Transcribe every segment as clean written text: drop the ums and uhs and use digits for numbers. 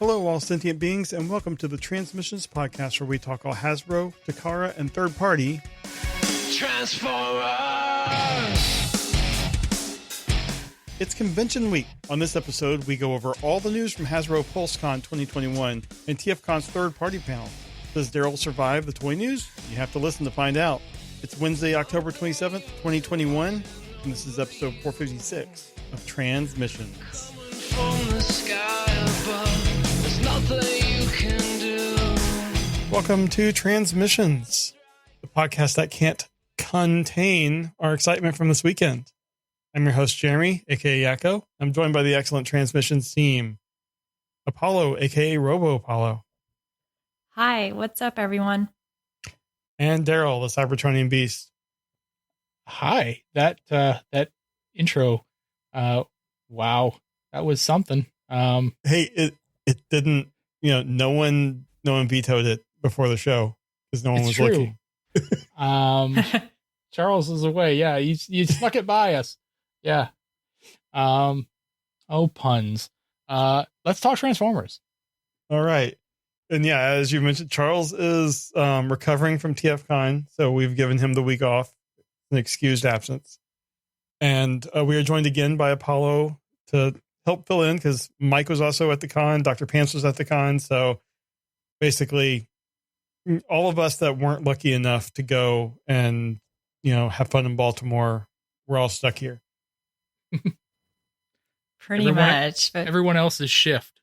Hello, all sentient beings, and welcome to the Transmissions podcast, where we talk all Hasbro, Takara, and third-party Transformers! It's convention week. On this episode, we go over all the news from Hasbro Pulse Con 2021 and TFcon's third-party panel. Does Darryl survive the toy news? You have to listen to find out. It's Wednesday, October 27th, 2021, and this is episode 456 of Transmissions. From the sky above, there's nothing you can do. Welcome to Transmissions, the podcast that can't contain our excitement from this weekend. I'm your host, Jeremy, aka Yakko. I'm joined by the excellent Transmissions team, Apollo, aka Robo Apollo. Hi, what's up, everyone? And Darryl, the Cybertronian Beast. Hi, that intro, wow, that was something. Hey, it didn't, no one vetoed it before the show because no one was looking. Charles is away. Yeah, you snuck it by us. Yeah. Oh, puns. Let's talk Transformers. All right. And yeah, as you mentioned, Charles is recovering from TFcon, so we've given him the week off, an excused absence. And we are joined again by Apollo to help fill in because Mike was also at the con, Dr. Pants was at the con, so basically all of us that weren't lucky enough to go and have fun in Baltimore, we're all stuck here. Pretty much. But everyone else's shift.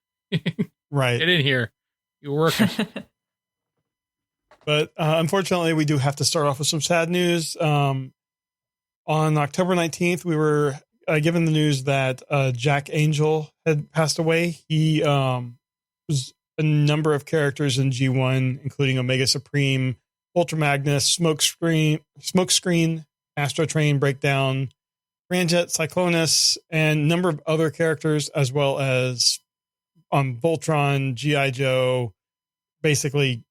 Right. Get in here. You're working. But unfortunately, we do have to start off with some sad news. On October 19th, we were given the news that Jack Angel had passed away. He was a number of characters in G1, including Omega Supreme, Ultra Magnus, Smokescreen, Astrotrain Breakdown, Ramjet, Cyclonus, and a number of other characters, as well as Voltron, G.I. Joe. Basically,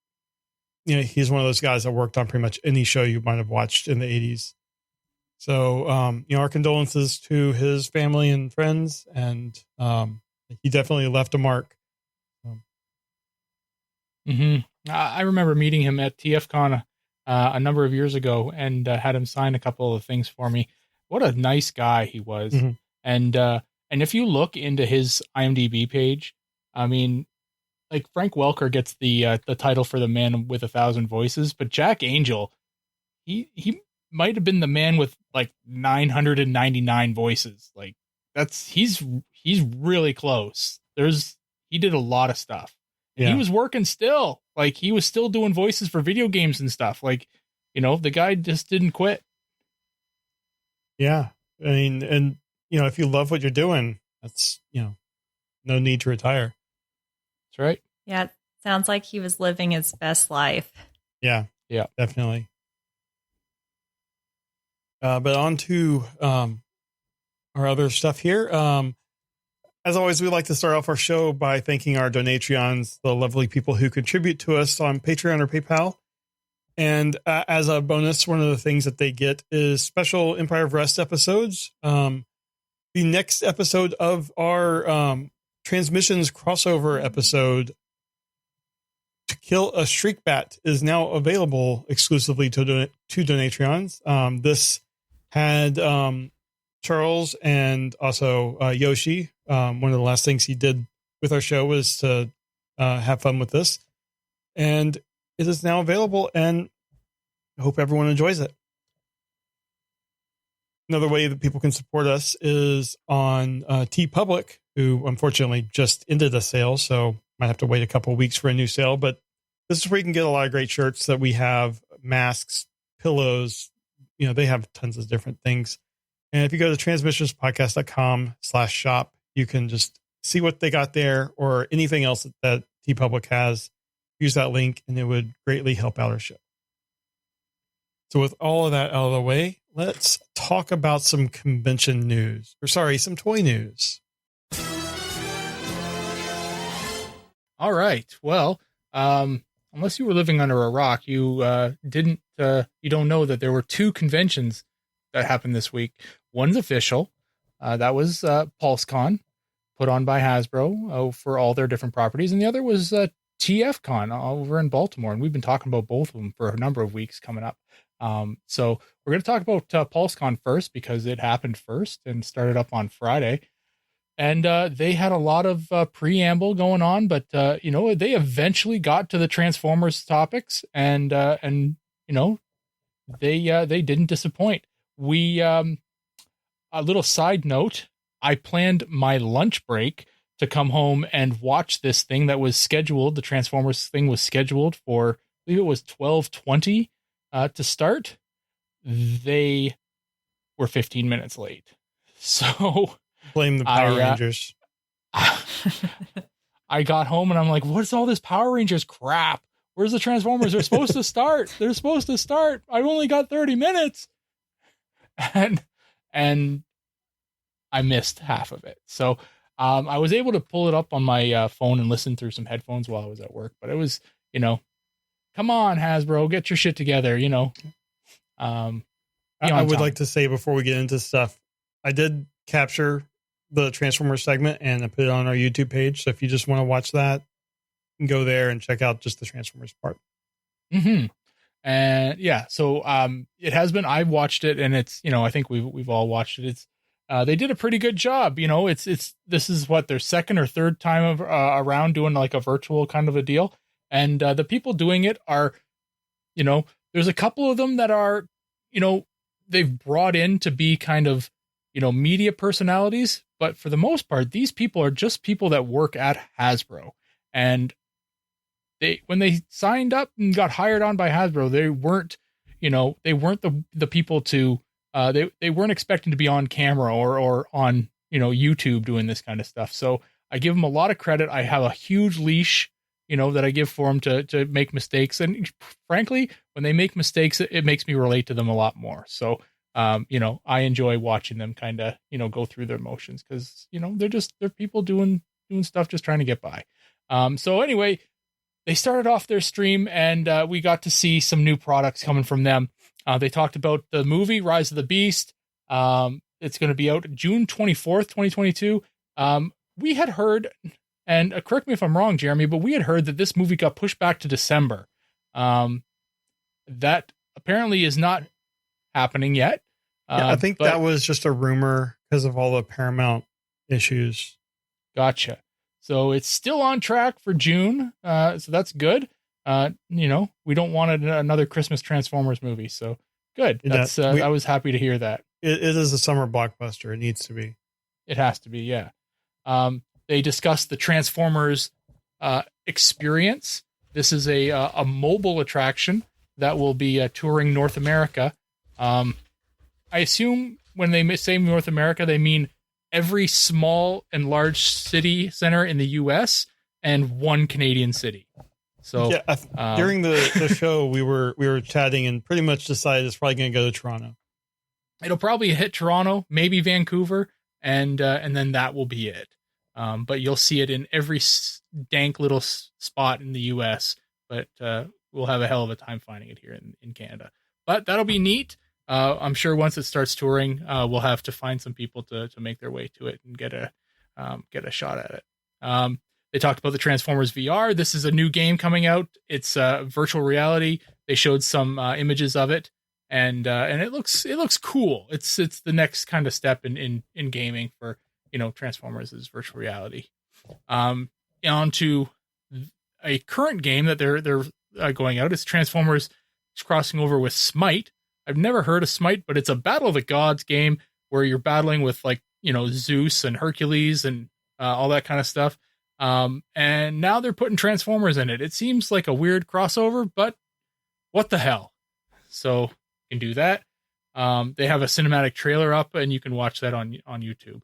he's one of those guys that worked on pretty much any show you might have watched in the 80s. So, our condolences to his family and friends, and he definitely left a mark. I remember meeting him at TFcon a number of years ago and had him sign a couple of things for me. What a nice guy he was. Mm-hmm. And if you look into his IMDb page, I mean, like Frank Welker gets the title for the man with 1,000 voices, but Jack Angel, he might have been the man with like 999 voices. Like he's really close. He did a lot of stuff. And he was working still. Like he was still doing voices for video games and stuff. Like, the guy just didn't quit. Yeah. I mean, and if you love what you're doing, that's, no need to retire. That's right. Yeah, it sounds like he was living his best life. Yeah, definitely. But on to our other stuff here. As always, we like to start off our show by thanking our Donatreons, the lovely people who contribute to us on Patreon or PayPal. And as a bonus, one of the things that they get is special Empire of Rest episodes. The next episode of our Transmissions crossover episode, To Kill A Shrikebat, is now available exclusively to Donatreons. This had Charles and also Yoshi. One of the last things he did with our show was to have fun with this. And it is now available, and I hope everyone enjoys it. Another way that people can support us is on TeePublic, who unfortunately just ended a sale, so might have to wait a couple of weeks for a new sale. But this is where you can get a lot of great shirts that we have, masks, pillows. They have tons of different things. And if you go to transmissionspodcast.com/shop, you can just see what they got there or anything else that TeePublic has. Use that link, and it would greatly help out our show. So with all of that out of the way, let's talk about some convention news. Some toy news. All right. Well, unless you were living under a rock, you don't know that there were two conventions that happened this week. One's official. That was PulseCon. put on by Hasbro for all their different properties, and the other was TFcon over in Baltimore, and we've been talking about both of them for a number of weeks coming up. So we're going to talk about PulseCon first because it happened first and started up on Friday. And they had a lot of preamble going on, but they eventually got to the Transformers topics, and they didn't disappoint. A little side note, I planned my lunch break to come home and watch this thing that was scheduled. The Transformers thing was scheduled for, I believe it was 12:20 to start. They were 15 minutes late. So blame the Power Rangers. I got home and I'm like, what's all this Power Rangers crap? Where's the Transformers? They're supposed to start. They're supposed to start. I've only got 30 minutes. And I missed half of it. So I was able to pull it up on my phone and listen through some headphones while I was at work. But it was, come on, Hasbro, get your shit together, I would like to say before we get into stuff, I did capture the Transformers segment and I put it on our YouTube page. So if you just want to watch that, you can go there and check out just the Transformers part. Mm-hmm. And yeah, so it has been, I've watched it and it's, I think we've all watched it. It's, they did a pretty good job. This is what their second or third time around doing like a virtual kind of a deal. And the people doing it are, there's a couple of them that are, they've brought in to be kind of, media personalities. But for the most part, these people are just people that work at Hasbro. And when they signed up and got hired on by Hasbro, they weren't the people to, they weren't expecting to be on camera or on, YouTube doing this kind of stuff. So I give them a lot of credit. I have a huge leash, that I give for them to make mistakes. And frankly, when they make mistakes, it makes me relate to them a lot more. So, I enjoy watching them kind of, go through their motions because, they're people doing stuff, just trying to get by. So anyway, they started off their stream and we got to see some new products coming from them. They talked about the movie Rise of the Beast. It's going to be out June 24th, 2022. We had heard, and correct me if I'm wrong, Jeremy, but we had heard that this movie got pushed back to December. That apparently is not happening yet. I think that was just a rumor because of all the Paramount issues. Gotcha. So it's still on track for June. So that's good. We don't want another Christmas Transformers movie. So good. I was happy to hear that. It is a summer blockbuster. It needs to be. It has to be. Yeah. They discussed the Transformers experience. This is a mobile attraction that will be touring North America. I assume when they say North America, they mean every small and large city center in the U.S. and one Canadian city. So during the show, we were chatting and pretty much decided it's probably going to go to Toronto. It'll probably hit Toronto, maybe Vancouver, and then that will be it. But you'll see it in every dank little spot in the U.S. But we'll have a hell of a time finding it here in Canada. But that'll be neat. I'm sure once it starts touring, we'll have to find some people to make their way to it and get a shot at it. They talked about the Transformers VR. This is a new game coming out. It's virtual reality. They showed some images of it, and it looks cool. It's the next kind of step in gaming for Transformers is virtual reality. On to a current game that they're going out. It's Transformers crossing over with Smite. I've never heard of Smite, but it's a Battle of the Gods game where you're battling with Zeus and Hercules and all that kind of stuff. And now they're putting Transformers in it. It seems like a weird crossover, but what the hell? So you can do that. They have a cinematic trailer up and you can watch that on YouTube.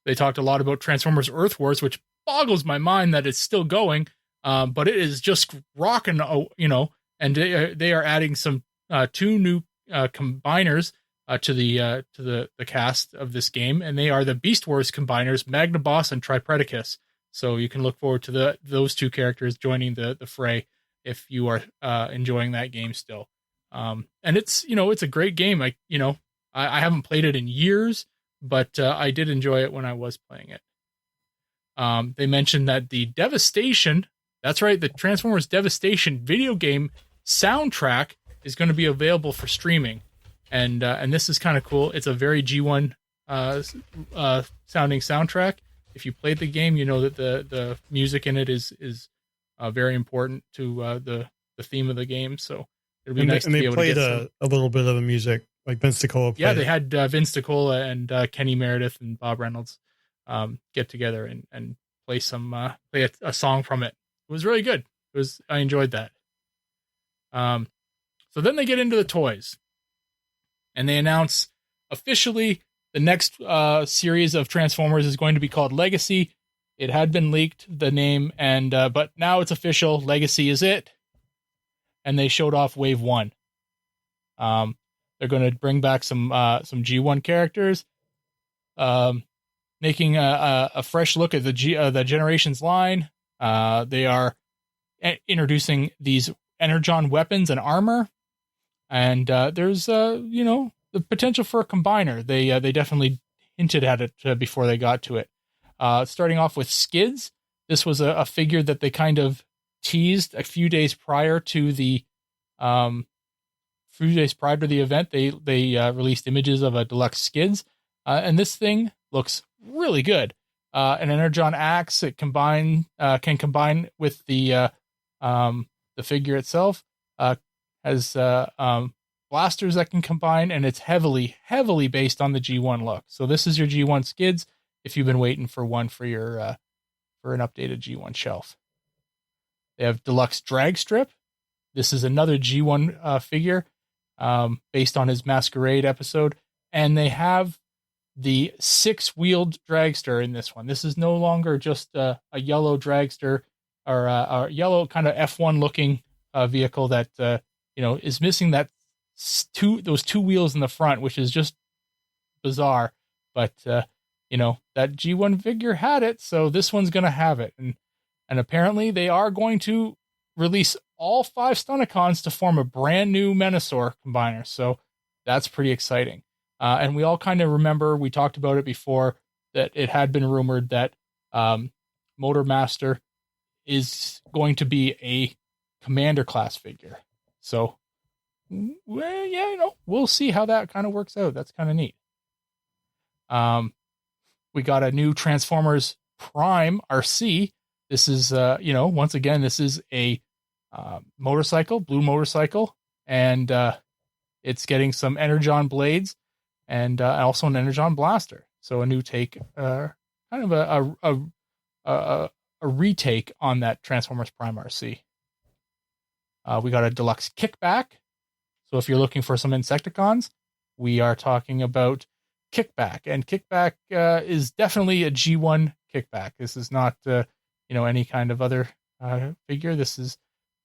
They talked a lot about Transformers Earth Wars, which boggles my mind that it's still going. But it is just rocking, and they are adding some, 2 new, combiners, to the cast of this game, and they are the Beast Wars combiners, Magnaboss and Tripredicus. So you can look forward to those 2 characters joining the fray if you are enjoying that game still. And it's a great game. I haven't played it in years, but I did enjoy it when I was playing it. They mentioned that the Devastation, that's right, the Transformers Devastation video game soundtrack is going to be available for streaming. And this is kind of cool. It's a very G1 sounding soundtrack. If you played the game, you know that the music in it is very important to the theme of the game. So it'll be nice to be able to get a little bit of the music, like Vince DiCola played. Yeah, they had Vince DiCola and Kenny Meredith and Bob Reynolds get together and play a song from it. It was really good. I enjoyed that. So then they get into the toys, and they announce officially the next series of Transformers is going to be called Legacy. It had been leaked, the name, and but now it's official. Legacy is it. And they showed off Wave 1. They're going to bring back some G1 characters, making a fresh look at the Generations line. They are introducing these Energon weapons and armor, and there's the potential for a combiner. They definitely hinted at it before they got to it. Starting off with Skids, this was a figure that they kind of teased a few days prior to the event. They released images of a deluxe Skids, and this thing looks really good. An Energon axe can combine with the figure itself. Has blasters that can combine, and it's heavily based on the G1 look. So this is your G1 Skids if you've been waiting for one for your for an updated G1 shelf. They have deluxe drag strip. This is another G1 figure based on his Masquerade episode, and they have the 6-wheeled dragster in this one. This is no longer just a yellow dragster or a yellow kind of F1 looking vehicle that is missing those two wheels in the front, which is just bizarre. But that G1 figure had it, so this one's going to have it. And apparently they are going to release all 5 Stunticons to form a brand new Menasor combiner. So that's pretty exciting. And we all kind of remember, we talked about it before, that it had been rumored that Motor Master is going to be a Commander class figure. So, well, yeah, we'll see how that kind of works out. That's kind of neat. We got a new Transformers Prime RC. This is, once again, this is a motorcycle, blue motorcycle, and it's getting some Energon blades and also an Energon blaster. So a new take, kind of a retake on that Transformers Prime RC. We got a deluxe Kickback. So if you're looking for some Insecticons, we are talking about Kickback, and Kickback is definitely a G1 Kickback. This is not any kind of other figure. This is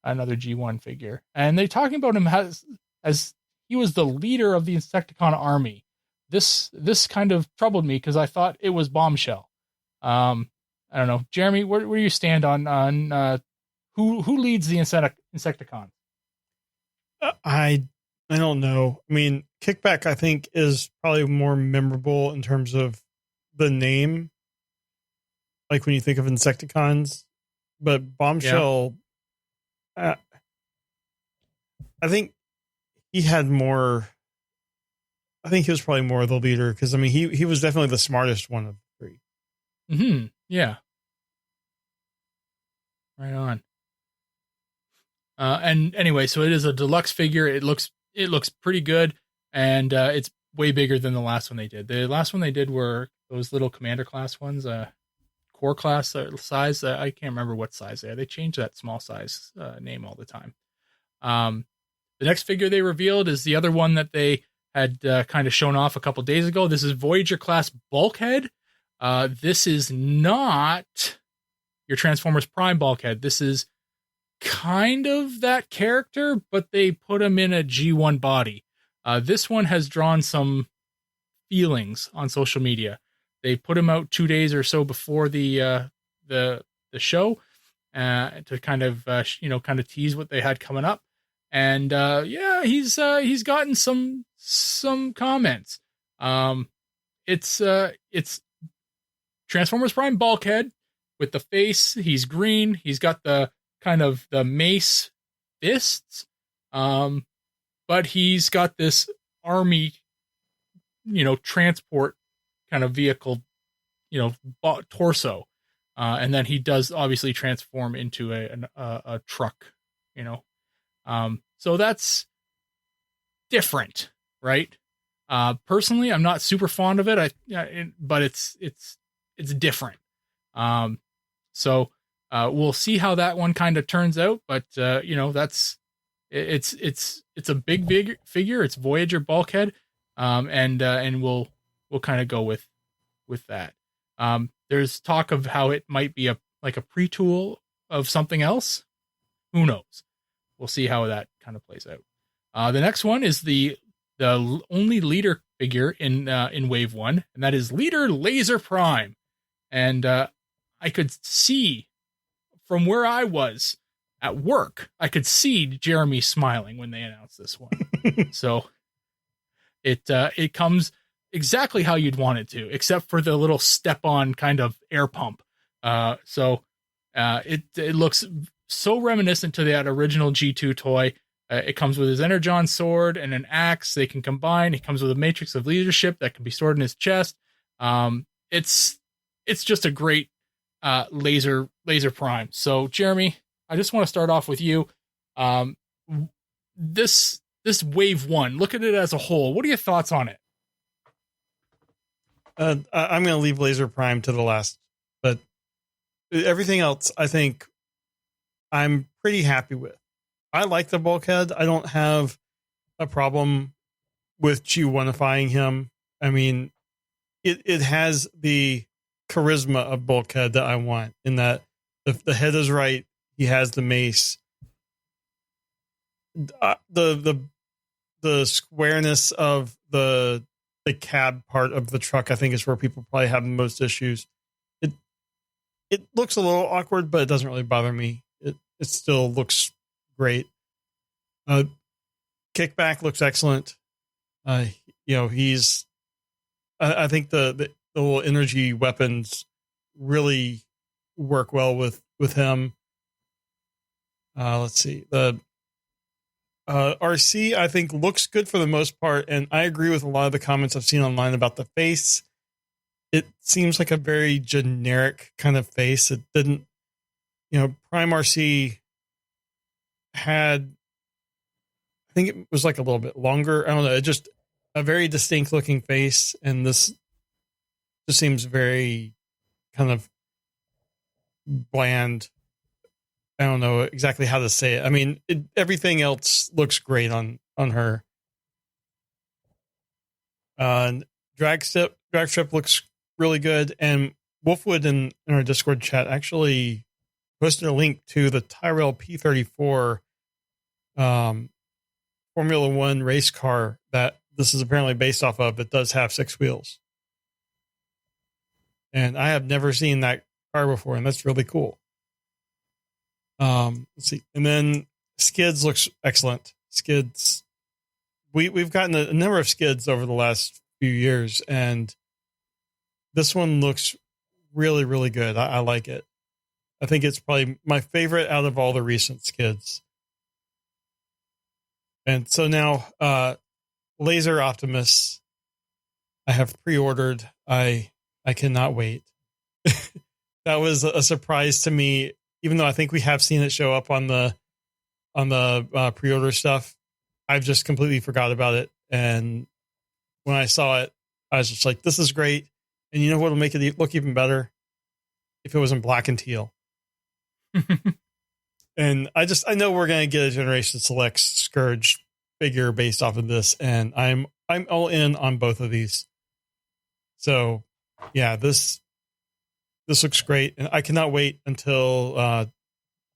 another G1 figure, and they're talking about him as he was the leader of the Insecticon army. This kind of troubled me because I thought it was Bombshell. I don't know, Jeremy, where do you stand on who leads the Insecticons? I don't know. I mean, Kickback, I think, is probably more memorable in terms of the name, like when you think of Insecticons. But Bombshell, I think he had more. I think he was probably more the leader because, I mean, he was definitely the smartest one of the 3. Mm-hmm. Yeah. Right on. And anyway, so it is a deluxe figure. It looks pretty good, and it's way bigger than the last one they did. The last one they did were those little Commander class ones, core class size. I can't remember what size they are. They change that small size name all the time. The next figure they revealed is the other one that they had kind of shown off a couple days ago. This is Voyager class Bulkhead. This is not your Transformers Prime Bulkhead. This is kind of that character, but they put him in a G1 body. This one has drawn some feelings on social media. They put him out 2 days or so before the show to kind of tease what they had coming up. And he's gotten some comments. it's Transformers Prime Bulkhead with the face. He's green. He's got the kind of the mace fists, but he's got this army, transport kind of vehicle, torso, and then he does obviously transform into a truck, so that's different, right? Personally, I'm not super fond of it. But it's different. So we'll see how that one kind of turns out. But it's a big figure. It's Voyager Bulkhead, and we'll kind of go with that. There's talk of how it might be a pre-tool of something else. Who knows? We'll see how that kind of plays out. The next one is the only leader figure in Wave 1, and that is Leader Laser Prime. And I could see from where I was at work, I could see Jeremy smiling when they announced this one. So it comes exactly how you'd want it to, except for the little step-on kind of air pump. So it looks so reminiscent to that original G2 toy. It comes with his Energon sword and an axe they can combine. It comes with a matrix of leadership that can be stored in his chest. It's just a great laser prime. So Jeremy, I just want to start off with you. This Wave 1, look at it as a whole. What are your thoughts on it? I'm going to leave Laser Prime to the last, but everything else I think I'm pretty happy with. I like the Bulkhead. I don't have a problem with G1ifying him. I mean, it has the charisma of Bulkhead that I want, in that the head is right. He has the mace. The squareness of the cab part of the truck, I think, is where people probably have the most issues. It looks a little awkward, but it doesn't really bother me. It still looks great. Kickback looks excellent. He's. I think the little energy weapons really work well with him. Let's see. The RC, I think, looks good for the most part, and I agree with a lot of the comments I've seen online about the face. It seems like a very generic kind of face. It didn't, Prime RC had, I think it was like a little bit longer. I don't know. It just a very distinct looking face, and this just seems very kind of bland. I don't know exactly how to say it. I mean, everything else looks great on her. Drag strip looks really good, and Wolfwood in our Discord chat actually posted a link to the Tyrell P34 Formula One race car that this is apparently based off of. It does have 6 wheels, and I have never seen that car before, and that's really cool. Let's see, and then Skids looks excellent. Skids, we've gotten a number of Skids over the last few years, and this one looks really, really good. I like it. I think it's probably my favorite out of all the recent Skids. And so now, Laser Optimus, I have pre-ordered. I cannot wait. That was a surprise to me, even though I think we have seen it show up on the pre-order stuff. I've just completely forgot about it. And when I saw it, I was just like, this is great. And you know what will make it look even better? If it was in black and teal. And I know we're going to get a Generation Select Scourge figure based off of this. And I'm all in on both of these. So yeah, this looks great. And I cannot wait until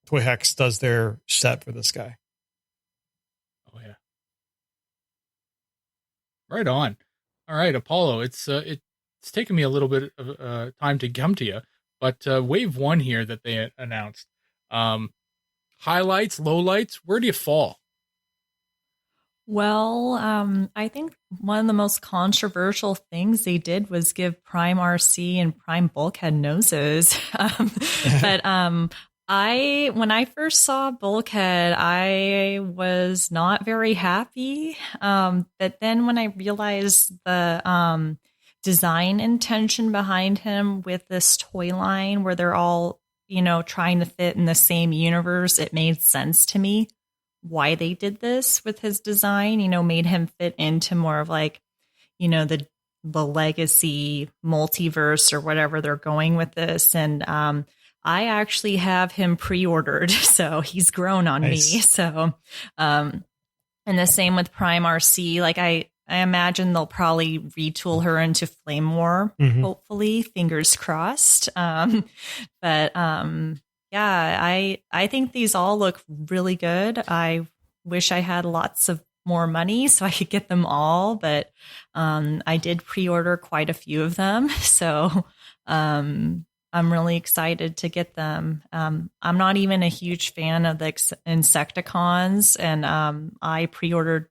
Toy Hex does their set for this guy. Oh yeah. Right on. All right, Apollo, it's taken me a little bit of time to come to you, but Wave 1 here that they announced, highlights, lowlights, where do you fall? Well, I think one of the most controversial things they did was give Prime RC and Prime Bulkhead noses. But when I first saw Bulkhead, I was not very happy. But then when I realized the design intention behind him with this toy line where they're all, trying to fit in the same universe, it made sense to me why they did this with his design, made him fit into more of like, the legacy multiverse or whatever they're going with this. And I actually have him pre-ordered, so he's grown on me. So and the same with Prime RC. Like I imagine they'll probably retool her into Flame War, hopefully, fingers crossed. Yeah, I think these all look really good. I wish I had lots of more money so I could get them all, but I did pre-order quite a few of them. So I'm really excited to get them. I'm not even a huge fan of the Decepticons, and I pre-ordered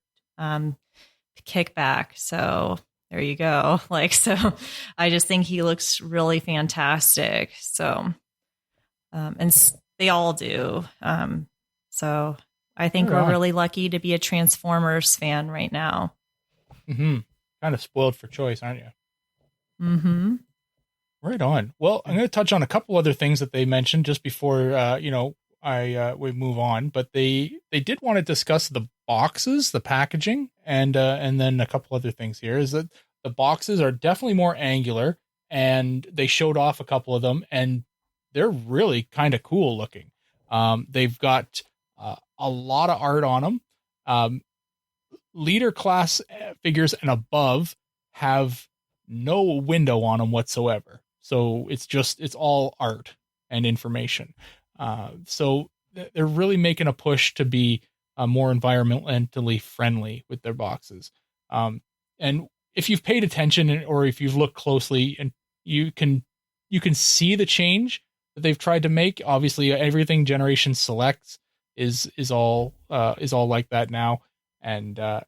Kickback. So there you go. So I just think he looks really fantastic. So and they all do. So I think we're really lucky to be a Transformers fan right now. Kind of spoiled for choice, aren't you? Right on. Well, I'm going to touch on a couple other things that they mentioned just before, we move on. But they did want to discuss the boxes, the packaging, and then a couple other things here. Is that the boxes are definitely more angular, and they showed off a couple of them, and they're really kind of cool looking. They've got a lot of art on them. Leader class figures and above have no window on them whatsoever. So it's all art and information. So they're really making a push to be more environmentally friendly with their boxes. And if you've paid attention or if you've looked closely, and you can see the change that they've tried to make. Obviously, everything Generation Selects is all like that now, and their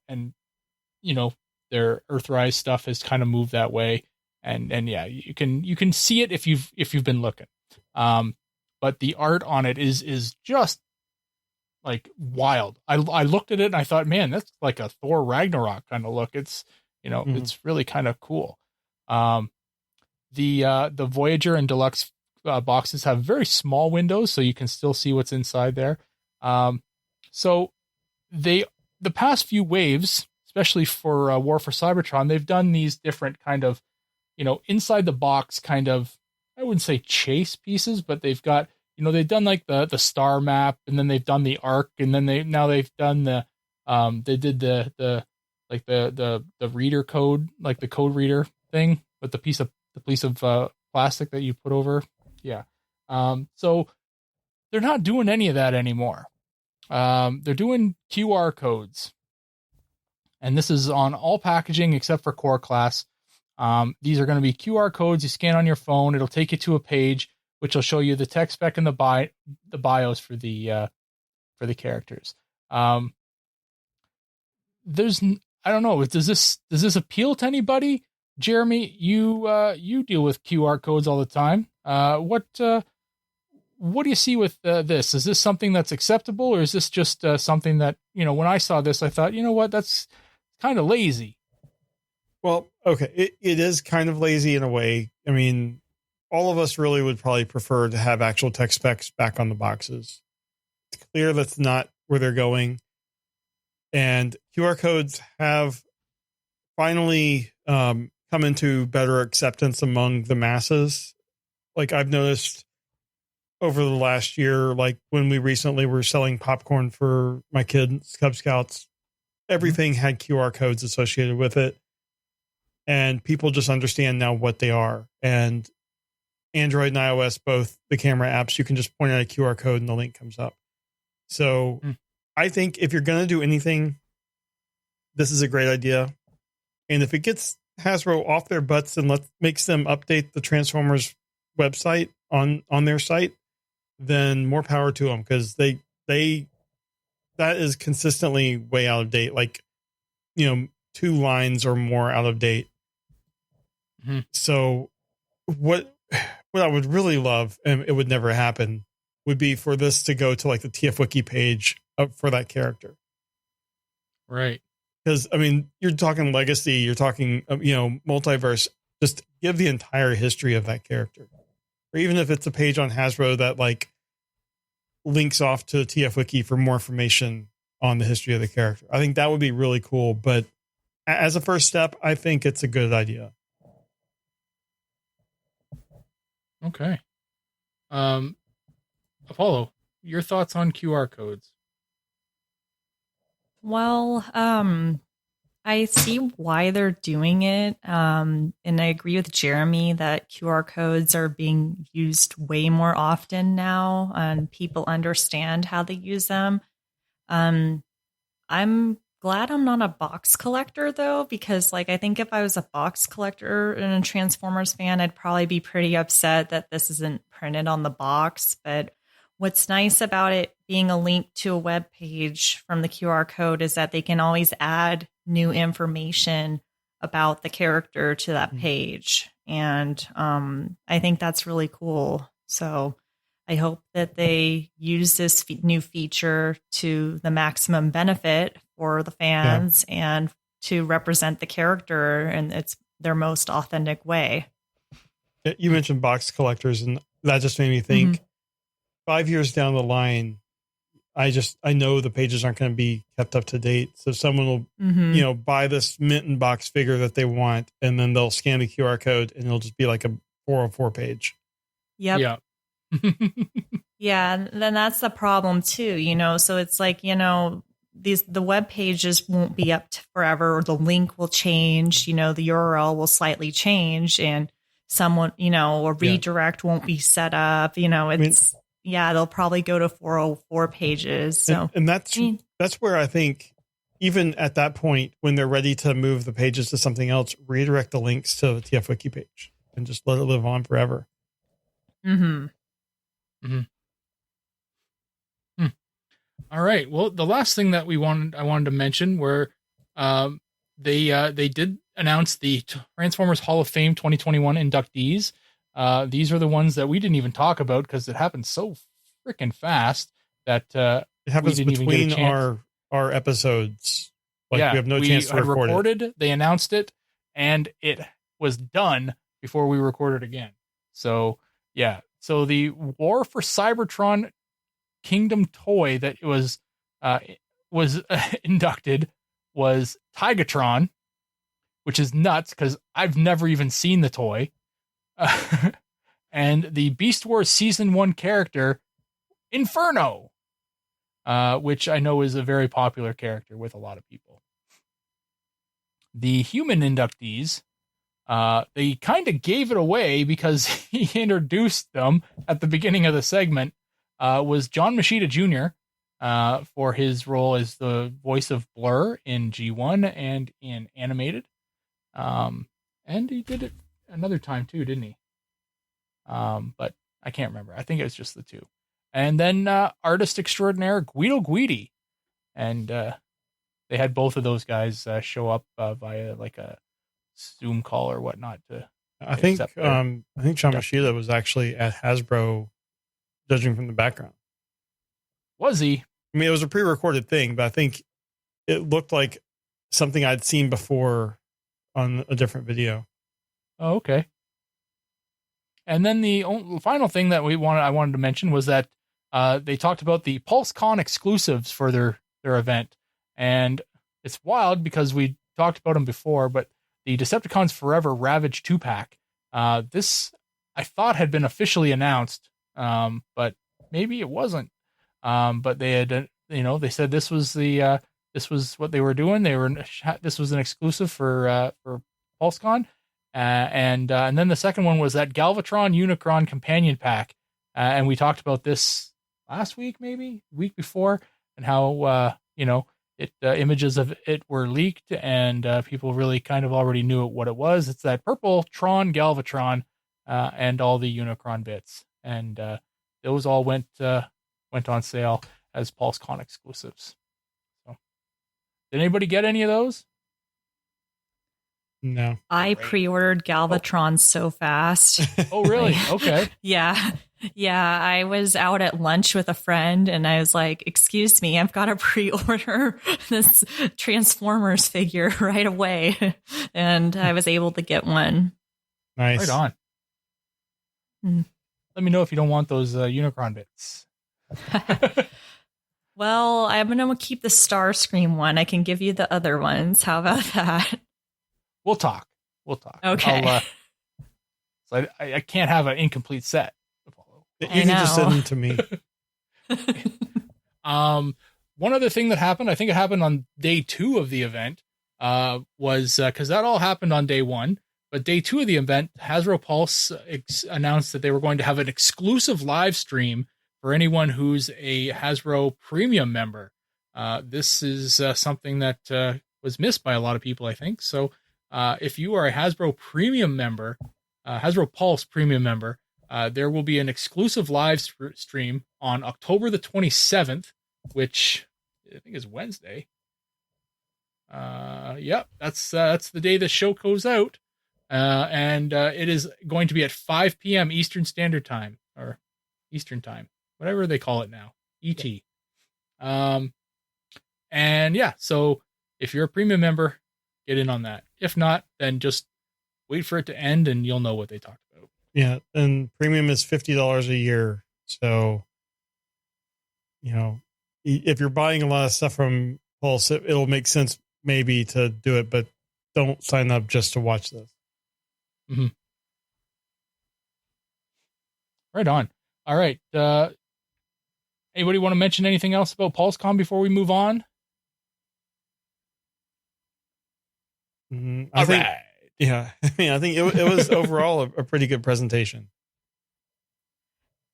Earthrise stuff has kind of moved that way, and yeah, you can see it if you've been looking. But the art on it is just like wild. I looked at it and I thought, man, that's like a Thor Ragnarok kind of look. It's it's really kind of cool. The Voyager and Deluxe boxes have very small windows, so you can still see what's inside there. So the past few waves, especially for War for Cybertron, they've done these different kind of, inside the box kind of, I wouldn't say chase pieces, but they've got, they've done like the star map, and then they've done the arc, and then they've done the, they did the reader code, like the code reader thing with the piece of plastic that you put over. Yeah. So they're not doing any of that anymore. They're doing QR codes, and this is on all packaging except for core class. These are going to be QR codes you scan on your phone. It'll take you to a page which will show you the tech spec and the bios for the characters. There's, I don't know, does this appeal to anybody? Jeremy, you deal with QR codes all the time. What do you see with this? Is this something that's acceptable, or is this just something that, when I saw this, I thought, that's kind of lazy? Well, okay, it is kind of lazy in a way. I mean, all of us really would probably prefer to have actual tech specs back on the boxes. It's clear that's not where they're going. And QR codes have finally come into better acceptance among the masses. Like I've noticed over the last year, like when we recently were selling popcorn for my kids, Cub Scouts, everything had QR codes associated with it. And people just understand now what they are. And Android and iOS, both the camera apps, you can just point out a QR code and the link comes up. So I think if you're going to do anything, this is a great idea. And if it gets Hasbro off their butts and makes them update the Transformers website on their site, then more power to them, because that is consistently way out of date. Like 2 lines or more out of date. Mhm. So what I would really love, and it would never happen, would be for this to go to like the TFWiki page for that character. Right. Because, I mean, you're talking legacy, you're talking, multiverse. Just give the entire history of that character. Or even if it's a page on Hasbro that like links off to the TFWiki for more information on the history of the character. I think that would be really cool. But as a first step, I think it's a good idea. Okay. Apollo, your thoughts on QR codes? Well, I see why they're doing it. And I agree with Jeremy that QR codes are being used way more often now, and people understand how they use them. I'm glad I'm not a box collector though, because like I think if I was a box collector and a Transformers fan, I'd probably be pretty upset that this isn't printed on the box. But what's nice about it being a link to a web page from the QR code is that they can always add new information about the character to that page. And I think that's really cool. So I hope that they use this new feature to the maximum benefit for the fans and to represent the character in their most authentic way. You mentioned box collectors, and that just made me think 5 years down the line, I know the pages aren't going to be kept up to date. So someone will, buy this mint in box figure that they want, and then they'll scan the QR code and it'll just be like a 404 page. Yep. Yeah. Yeah. And then that's the problem too, so it's like, the web pages won't be up forever, or the link will change, the URL will slightly change, and someone, a redirect won't be set up, they'll probably go to 404 pages. So, and that's where I think even at that point, when they're ready to move the pages to something else, redirect the links to the TFWiki page and just let it live on forever. All right. Well, the last thing that I wanted to mention were they did announce the Transformers Hall of Fame 2021 inductees. These are the ones that we didn't even talk about because it happened so freaking fast that it happens between our episodes. Like, we have no chance to record it. They announced it, and it was done before we recorded again. So yeah. So the War for Cybertron Kingdom toy that was inducted was Tigatron, which is nuts because I've never even seen the toy. And the Beast Wars Season 1 character, Inferno, which I know is a very popular character with a lot of people. The human inductees, they kind of gave it away because he introduced them at the beginning of the segment, was John Machida Jr. For his role as the voice of Blur in G1 and in Animated. And he did it another time too, didn't he? But I can't remember. I think it was just the two. And then artist extraordinaire Guido Guidi. And they had both of those guys show up via like a Zoom call or whatnot. I think John Machida was actually at Hasbro, judging from the background. Was he? I mean, it was a pre-recorded thing, but I think it looked like something I'd seen before on a different video. Oh, okay. And then the final thing that I wanted to mention was that they talked about the PulseCon exclusives for their event. And it's wild because we talked about them before, but the Decepticons Forever Ravage 2-pack, this I thought had been officially announced, but maybe it wasn't. But they had, they said this was what they were doing. This was an exclusive for PulseCon. And then the second one was that Galvatron Unicron companion pack. And we talked about this last week, maybe week before, and how, images of it were leaked and people really kind of already knew what it was. It's that purple Tron Galvatron and all the Unicron bits. And those all went on sale as PulseCon exclusives. So, did anybody get any of those? No. I pre-ordered Galvatron so fast. Oh, really? Okay. Yeah. Yeah. I was out at lunch with a friend and I was like, excuse me, I've got to pre-order this Transformers figure right away. And I was able to get one. Nice. Right on. Let me know if you don't want those Unicron bits. Well, I'm going to keep the Starscream one. I can give you the other ones. How about that? We'll talk. Okay. So I can't have an incomplete set. You can just send them to me. One other thing that happened, I think it happened on day 2 of the event, was because that all happened on day 1. But day 2 of the event, Hasbro Pulse announced that they were going to have an exclusive live stream for anyone who's a Hasbro Premium member. This is something that was missed by a lot of people, I think. So if you are a Hasbro Premium member, Hasbro Pulse Premium member, there will be an exclusive live stream on October the 27th, which I think is Wednesday. Yep, that's the day the show goes out. And it is going to be at 5 p.m. Eastern Standard Time, or Eastern Time, whatever they call it now, ET. Yeah. And yeah, so if you're a premium member, get in on that. If not, then just wait for it to end and you'll know what they talked about. Yeah, and premium is $50 a year. So, if you're buying a lot of stuff from Pulse, it'll make sense maybe to do it, but don't sign up just to watch this. Mm-hmm. Right on. All right. Anybody want to mention anything else about PulseCon before we move on? I think it was overall a pretty good presentation.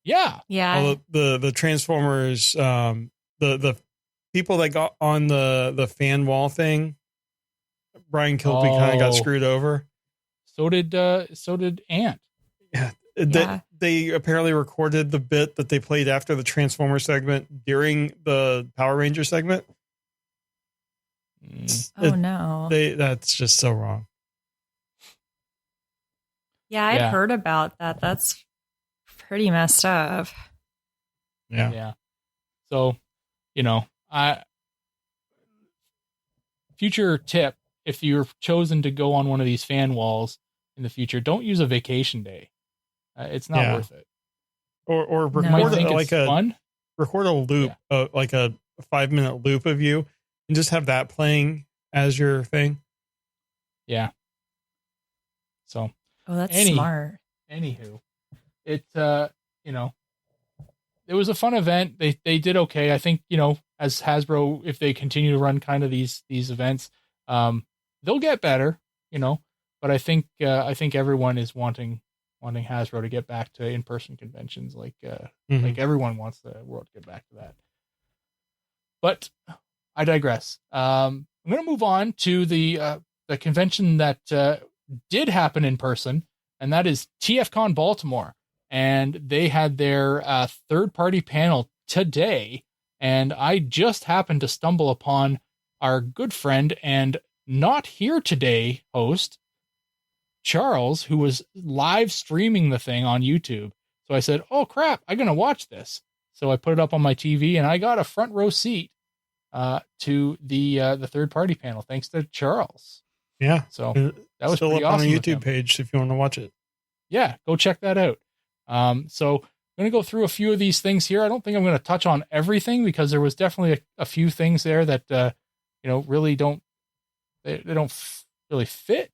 Yeah. Well, the Transformers, the people that got on the fan wall thing, Brian Kilby kind of got screwed over. So did Ant. Yeah. They apparently recorded the bit that they played after the Transformer segment during the Power Ranger segment. No. That's just so wrong. Yeah, I've heard about that. That's pretty messed up. Yeah. So, future tip, if you're chosen to go on one of these fan walls in the future, don't use a vacation day. It's not worth it. Or record record a loop, like a 5-minute loop of you, and just have that playing as your thing. Yeah. So. Oh, that's smart. Anywho, it was a fun event. They did okay. I think as Hasbro, if they continue to run kind of these events, they'll get better. But I think everyone is wanting Hasbro to get back to in-person conventions, like everyone wants the world to get back to that. But I digress. I'm going to move on to the convention that did happen in person, and that is TFcon Baltimore. And they had their third-party panel today, and I just happened to stumble upon our good friend and not here today host, Charles, who was live streaming the thing on YouTube. So I said, oh crap, I'm going to watch this. So I put it up on my TV and I got a front row seat to the third party panel, thanks to Charles. Yeah. So that was still pretty up awesome on our YouTube page if you want to watch it. Yeah, go check that out. So I'm going to go through a few of these things here. I don't think I'm going to touch on everything because there was definitely a few things there that, really don't really fit.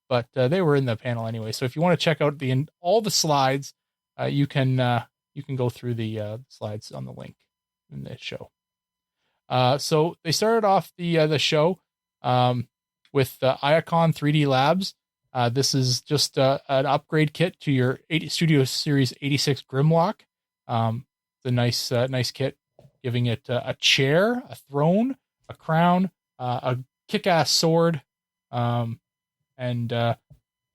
But they were in the panel anyway. So if you want to check out all the slides, you can go through the slides on the link in the show. So they started off the show with Iacon 3D Labs. This is just an upgrade kit to your Studio Series 86 Grimlock. It's a nice kit, giving it a chair, a throne, a crown, a kick-ass sword, and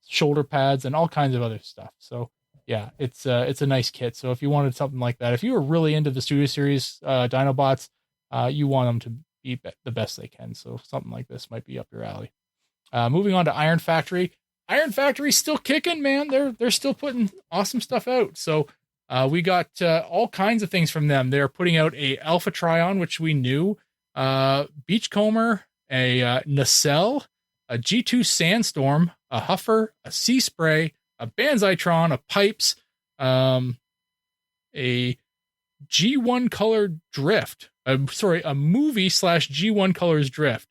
shoulder pads and all kinds of other stuff. So yeah, it's a nice kit. So if you wanted something like that, if you were really into the Studio Series Dinobots, you want them to be the best they can. So something like this might be up your alley. Moving on to Iron Factory. Iron Factory's still kicking, man. They're still putting awesome stuff out. So we got all kinds of things from them. They're putting out a Alpha Trion, which we knew, Beachcomber, a Nacelle, a G2 Sandstorm, a Huffer, a Sea Spray, a Banzai-tron, a Pipes, a G1 Colored Drift. A movie / G1 Colors Drift.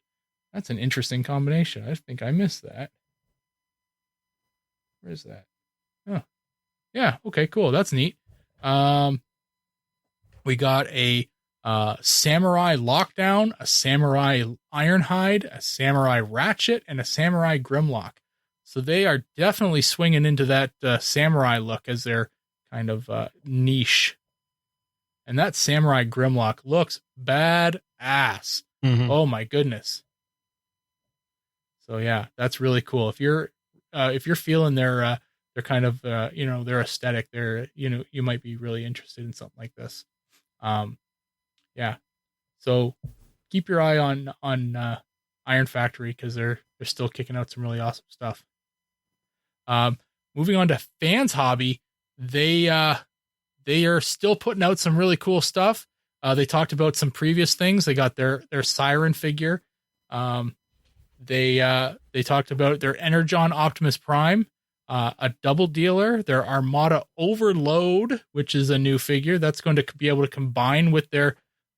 That's an interesting combination. I think I missed that. Where is that? Oh, yeah. Okay, cool. That's neat. We got a Samurai Lockdown, a Samurai Ironhide, a Samurai Ratchet, and a Samurai Grimlock. So they are definitely swinging into that Samurai look as their kind of niche. And that Samurai Grimlock looks badass. Mm-hmm. Oh my goodness. So yeah, that's really cool. If you're feeling their kind of their aesthetic, you might be really interested in something like this. Yeah. So keep your eye on Iron Factory, because they're still kicking out some really awesome stuff. Moving on to Fans Hobby, they are still putting out some really cool stuff. They talked about some previous things. They got their Siren figure. They talked about their Energon Optimus Prime, a double dealer, their Armada Overload, which is a new figure that's going to be able to combine with their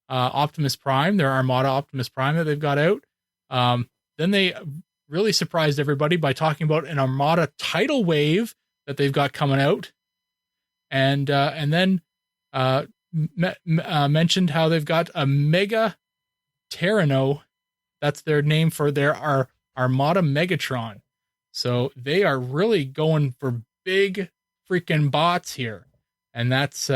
Optimus Prime, their Armada Optimus Prime that they've got out. Then they really surprised everybody by talking about an Armada Tidal Wave that they've got coming out. And then mentioned how they've got a Mega Terrano. That's their name for their Armada Megatron. So they are really going for big freaking bots here. And that's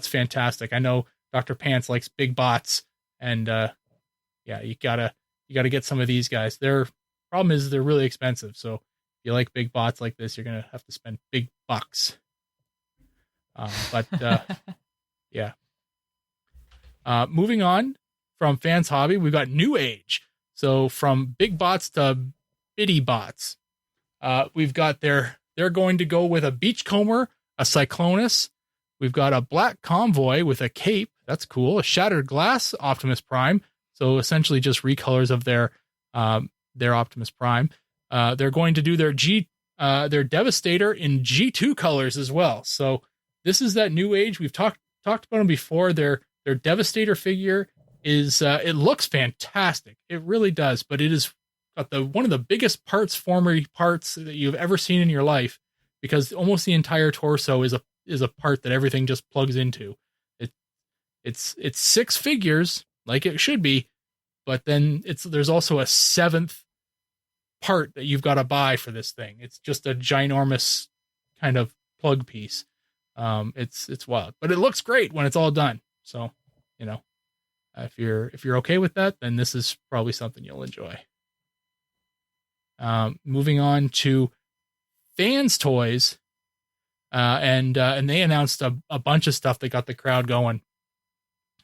fantastic. I know Dr. Pants likes big bots, and yeah, you gotta get some of these guys. Their problem is they're really expensive. So if you like big bots like this, you're gonna have to spend big bucks. But yeah. Moving on from Fans Hobby, we've got New Age. So from big bots to bitty bots. We've got they're going to go with a Beachcomber, a Cyclonus. We've got a Black Convoy with a cape. That's cool. A Shattered Glass Optimus Prime. So essentially just recolors of their Optimus Prime. They're going to do their Devastator in G2 colors as well. So this is that New Age. We've talked about them before. Their Devastator figure is it looks fantastic. It really does, but it is got one of the biggest parts that you've ever seen in your life, because almost the entire torso is a part that everything just plugs into. It's 6 figures like it should be, but then there's also a 7th part that you've got to buy for this thing. It's just a ginormous kind of plug piece. It's wild, but it looks great when it's all done. So, if you're okay with that, then this is probably something you'll enjoy. Moving on to Fans Toys, and they announced a bunch of stuff that got the crowd going.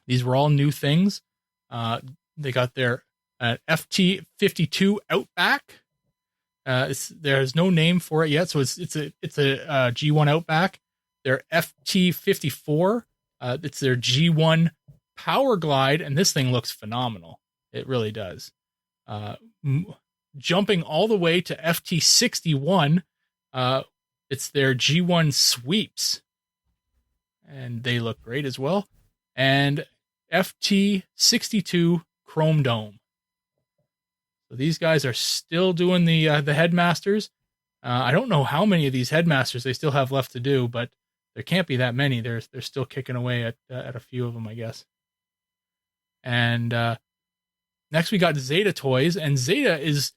These were all new things. They got their FT52 Outback. There's no name for it yet, so it's a G1 Outback. Their FT54, it's their G1 Power Glide, and this thing looks phenomenal. It really does. Jumping all the way to FT61, it's their G1 Sweeps, and they look great as well. And FT62 Chrome Dome. So these guys are still doing the Headmasters. I don't know how many of these Headmasters they still have left to do, but there can't be that many. They're still kicking away at a few of them, I guess. And next we got Zeta Toys, and Zeta is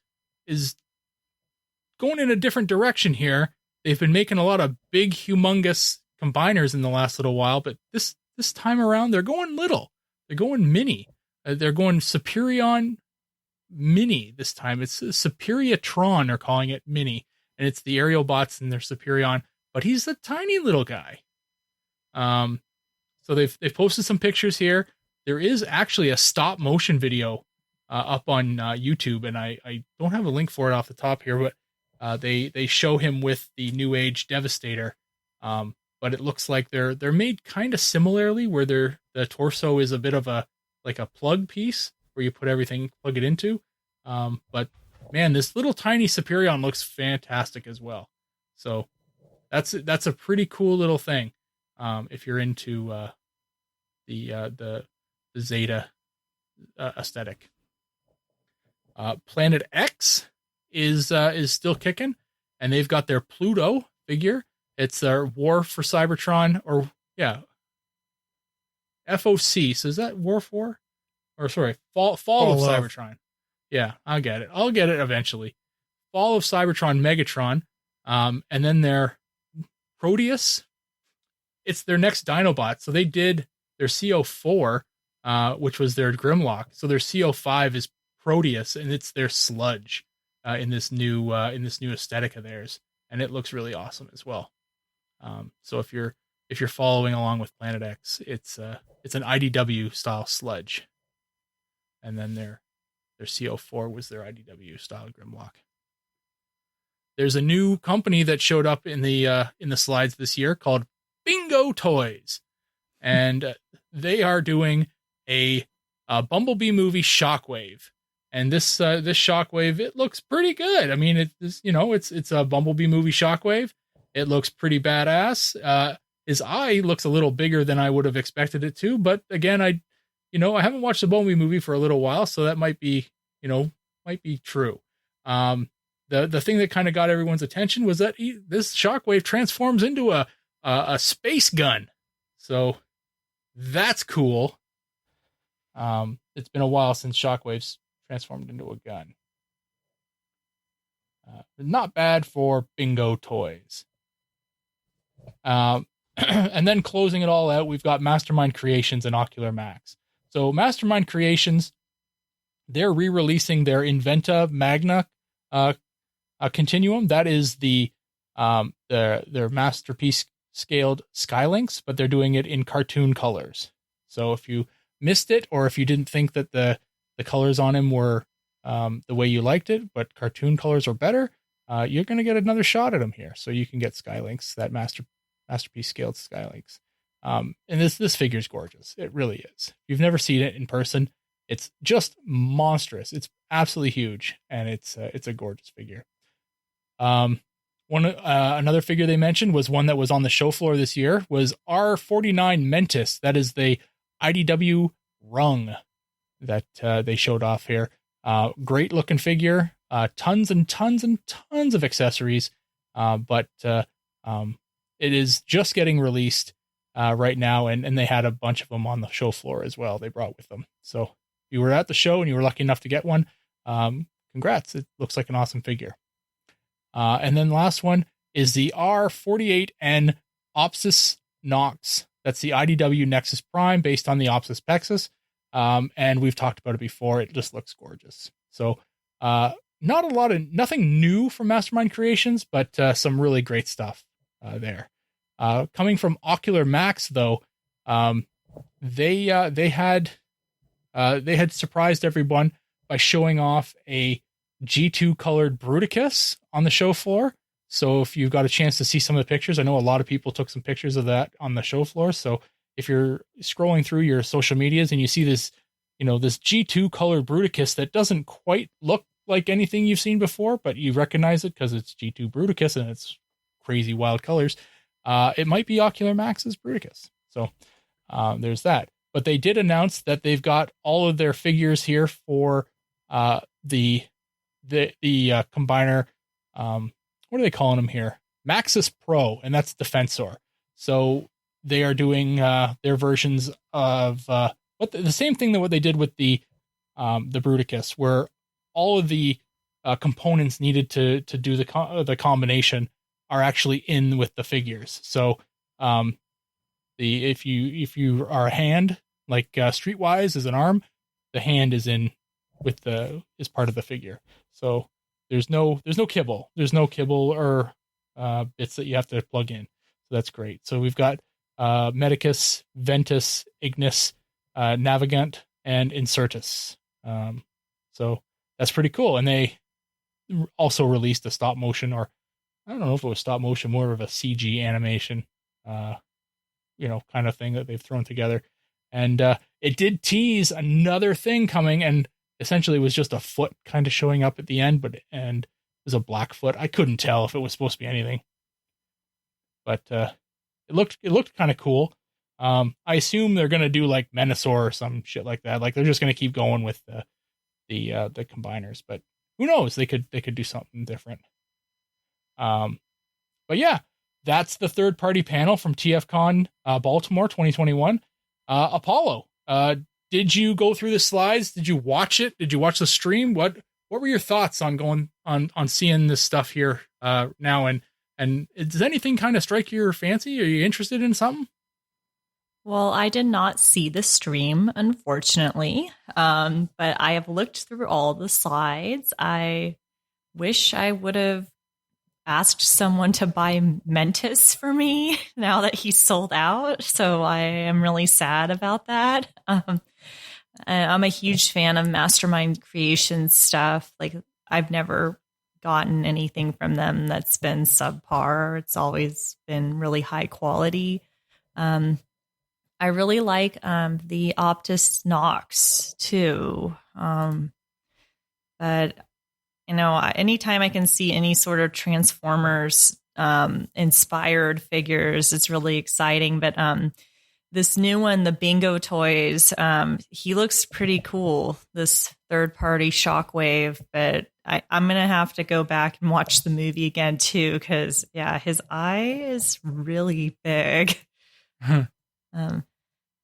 going in a different direction here. They've been making a lot of big, humongous combiners in the last little while, but this time around they're going little. They're going mini. They're going Superion Mini this time. It's Superiatron, they're calling it Mini, and it's the aerial bots in their Superion, but he's a tiny little guy. So they've posted some pictures here. There is actually a stop motion video up on YouTube, and I don't have a link for it off the top here, but they show him with the New Age Devastator. But it looks like they're made kind of similarly, where the torso is a bit of a plug piece where you put everything, plug it into. But man, this little tiny Superion looks fantastic as well. So that's a pretty cool little thing. If you're into the Zeta aesthetic. Planet X is still kicking, and they've got their Pluto figure. It's their War for Cybertron, or FOC. So is that War for? Or sorry, Fall of Cybertron. Yeah, I'll get it eventually. Fall of Cybertron Megatron. And then their Proteus. It's their next Dinobot. So they did their CO4, which was their Grimlock. So their CO5 is Proteus, and it's their Sludge in this new aesthetic of theirs, and it looks really awesome as well. So if you're following along with Planet X, it's an IDW style Sludge, and then their CO4 was their IDW style Grimlock. There's a new company that showed up in the slides this year called Bingo Toys, and they are doing a Bumblebee movie Shockwave. And this Shockwave, it looks pretty good. I mean, it's a Bumblebee movie Shockwave. It looks pretty badass. His eye looks a little bigger than I would have expected it to, but again, I haven't watched the Bumblebee movie for a little while, so that might be true. The thing that kind of got everyone's attention was that this Shockwave transforms into a space gun. So that's cool. It's been a while since Shockwave's transformed into a gun. Not bad for Bingo Toys. And then closing it all out, we've got Mastermind Creations and Ocular Max. So Mastermind Creations, they're re-releasing their Inventa Magna Continuum. That is their masterpiece scaled Skylinks, but they're doing it in cartoon colors. So if you missed it, or if you didn't think that the colors on him were the way you liked it, but cartoon colors are better, you're going to get another shot at him here. So you can get Skylinks, that masterpiece scaled Skylinks. And this figure's gorgeous. It really is. If you've never seen it in person, it's just monstrous. It's absolutely huge, and it's a gorgeous figure. Another figure they mentioned was one that was on the show floor this year was R49 Mentis. That is the IDW Rung that they showed off here. Great looking figure. Tons and tons and tons of accessories. But it is just getting released right now, and they had a bunch of them on the show floor as well. They brought with them. So if you were at the show and you were lucky enough to get one, congrats. It looks like an awesome figure. And then the last one is the R48N Opsis Nox. That's the IDW Nexus Prime based on the Opsis Pexus. And we've talked about it before. It just looks gorgeous. So nothing new from Mastermind Creations, but some really great stuff there. Coming from Ocular Max, though, they had surprised everyone by showing off a G2 colored Bruticus on the show floor. So if you've got a chance to see some of the pictures, I know a lot of people took some pictures of that on the show floor. So if you're scrolling through your social medias and you see this, this G2 colored Bruticus that doesn't quite look like anything you've seen before, but you recognize it because it's G2 Bruticus and it's crazy wild colors. It might be Ocular Max's Bruticus. So there's that. But they did announce that they've got all of their figures here for the combiner. What are they calling them here? Maxis Pro, and that's Defensor. So they are doing their versions of the same thing that what they did with the Bruticus, where all of the components needed to do the combination are actually in with the figures. So if you are a hand, like Streetwise is an arm, the hand is in with is part of the figure. So there's no kibble. There's no kibble or bits that you have to plug in. So that's great. So we've got Medicus, Ventus, Ignis, Navigant, and Incertus. So that's pretty cool. And they also released a stop motion, or I don't know if it was stop motion, more of a CG animation, kind of thing that they've thrown together. And it did tease another thing coming, and essentially it was just a foot kind of showing up at the end, and it was a black foot. I couldn't tell if it was supposed to be anything, but it looked kind of cool. I assume they're going to do like Menasor or some shit like that. Like they're just going to keep going with the combiners, but who knows? They could do something different. But yeah, that's the third party panel from TFcon Baltimore 2021. Apollo, did you go through the slides? Did you watch it? Did you watch the stream? What were your thoughts on going on seeing this stuff here now? And does anything kind of strike your fancy? Are you interested in something? Well, I did not see the stream, unfortunately, but I have looked through all the slides. I wish I would have asked someone to buy Mentis for me now that he's sold out. So I am really sad about that. I'm a huge fan of Mastermind Creation stuff. Like I've never gotten anything from them that's been subpar. It's always been really high quality. I really like the Optus Nox too. But anytime I can see any sort of Transformers inspired figures, it's really exciting. But this new one, the Bingo Toys, he looks pretty cool. This third party Shockwave, but I'm gonna have to go back and watch the movie again too, because his eye is really big.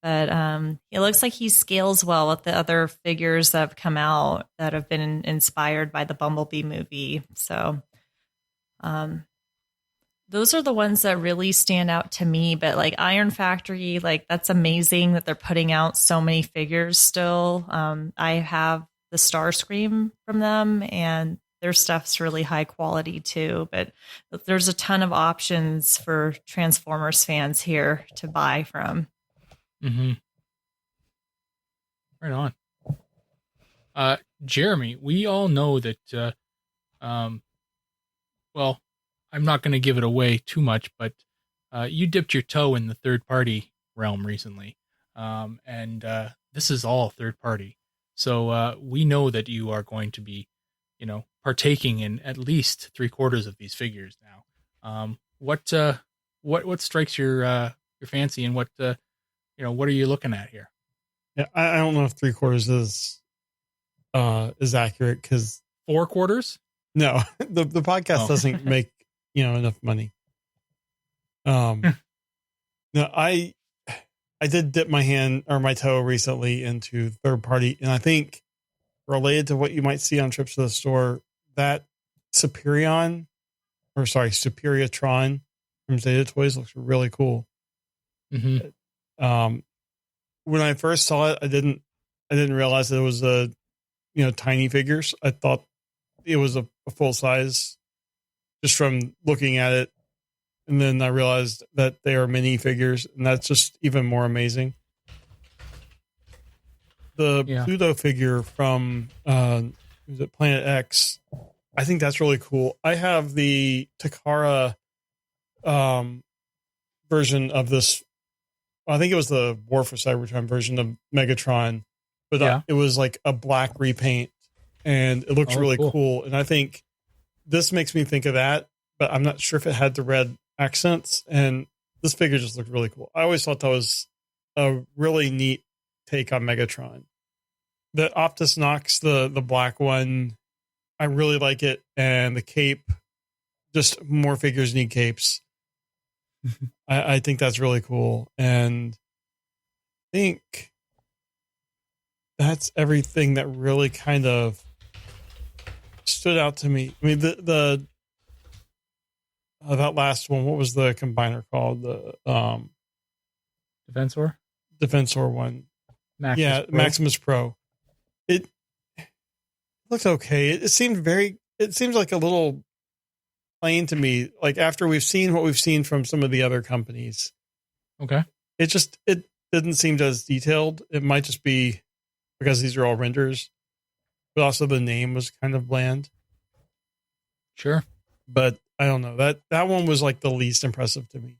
But it looks like he scales well with the other figures that have come out that have been inspired by the Bumblebee movie. So those are the ones that really stand out to me. But like Iron Factory, like that's amazing that they're putting out so many figures still. I have the Starscream from them, and their stuff's really high quality too. But there's a ton of options for Transformers fans here to buy from. Mm-hmm. Right on. Jeremy, we all know that, well, I'm not going to give it away too much, but you dipped your toe in the third party realm recently. And this is all third party. So we know that you are going to be, partaking in at least 3/4 of these figures now. What strikes your fancy, and what are you looking at here? Yeah, I don't know if 3/4 is accurate, because 4/4. No, the podcast doesn't make enough money. No, I did dip my hand or my toe recently into third party, and I think related to what you might see on trips to the store, that Superiatron from Zeta Toys looks really cool. Mm-hmm. When I first saw it, I didn't realize that it was tiny figures. I thought it was a full size just from looking at it. And then I realized that they are mini figures, and that's just even more amazing. The Pluto figure from Planet X, I think that's really cool. I have the Takara version of this. I think it was the War for Cybertron version of Megatron, but it was like a black repaint, and it looks really cool. And I think this makes me think of that, but I'm not sure if it had the red accents, and this figure just looked really cool. I always thought that was a really neat take on Megatron. The Optus Nox, the black one, I really like it. And the cape, just more figures need capes. I think that's really cool. And I think that's everything that really kind of stood out to me. I mean, the that last one, what was the combiner called? The Defensor one. Maximus Pro. It looked okay. It seemed like a little plain to me. Like after we've seen what we've seen from some of the other companies. Okay. It didn't seem as detailed. It might just be because these are all renders. but also the name was kind of bland. Sure. But I don't know, that one was like the least impressive to me.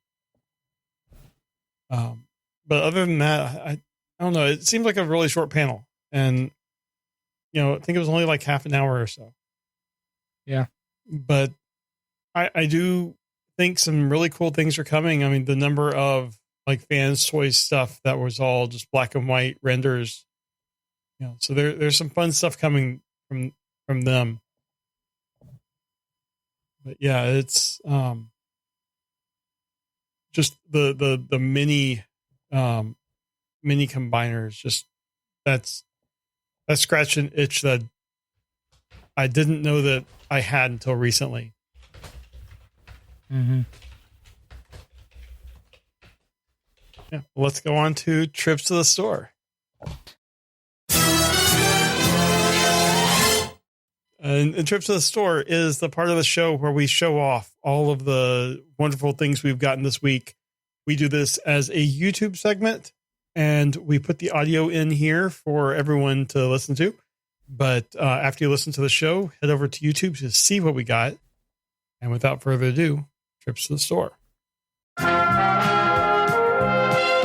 But other than that, I don't know. It seemed like a really short panel, and I think it was only like half an hour or so. Yeah. But I do think some really cool things are coming. I mean, the number of like fans toys stuff that was all just black and white renders. So there's some fun stuff coming from them. But yeah, it's just the mini combiners. Just that's scratch an itch that I didn't know that I had until recently. Mm-hmm. Yeah, let's go on to trips to the store. And trips to the store is the part of the show where we show off all of the wonderful things we've gotten this week. We do this as a YouTube segment, and we put the audio in here for everyone to listen to. But after you listen to the show, head over to YouTube to see what we got. And without further ado, trips to the store.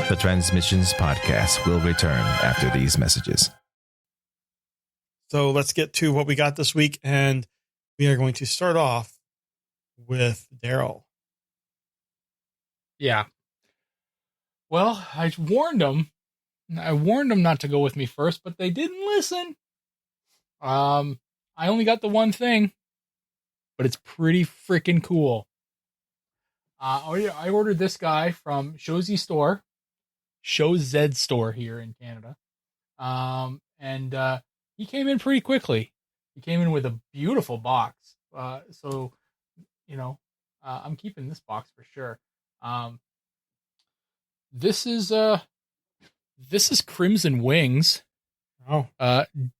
The Transmissions podcast will return after these messages. So let's get to what we got this week, and we are going to start off with Darryl. Yeah. Well, I warned them not to go with me first, but they didn't listen. I only got the one thing, but it's pretty freaking cool. I ordered this guy from Showz store here in Canada. And he came in pretty quickly. He came in with a beautiful box. So, I'm keeping this box for sure. This is Crimson Wings. Oh.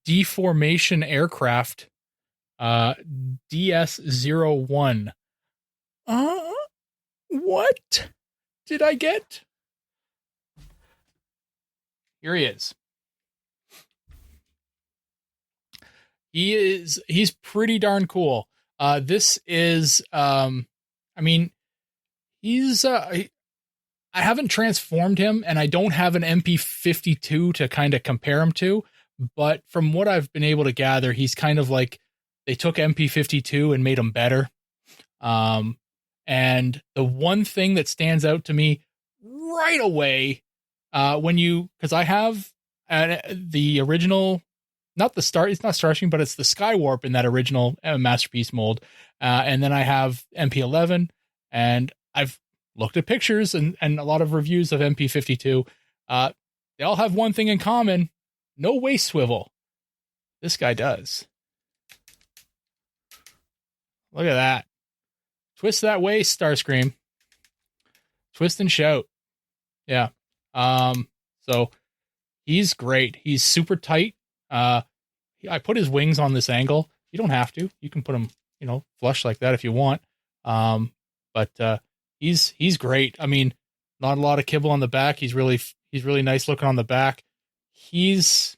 Deformation Aircraft. DS-01. What did I get? Here he is. He's pretty darn cool. This is, I haven't transformed him, and I don't have an MP52 to kind of compare him to, but from what I've been able to gather, he's kind of like, they took MP52 and made him better. And the one thing that stands out to me right away, because I have the original, it's not Starscream, but it's the Skywarp in that original Masterpiece mold. And then I have MP11, and I've looked at pictures and a lot of reviews of MP52. They all have one thing in common: no waist swivel. This guy does. Look at that. Twist that waist, Starscream. Twist and shout. Yeah. So he's great. He's super tight. I put his wings on this angle. You don't have to. You can put them, flush like that if you want. But he's great. I mean, not a lot of kibble on the back. He's really nice looking on the back. He's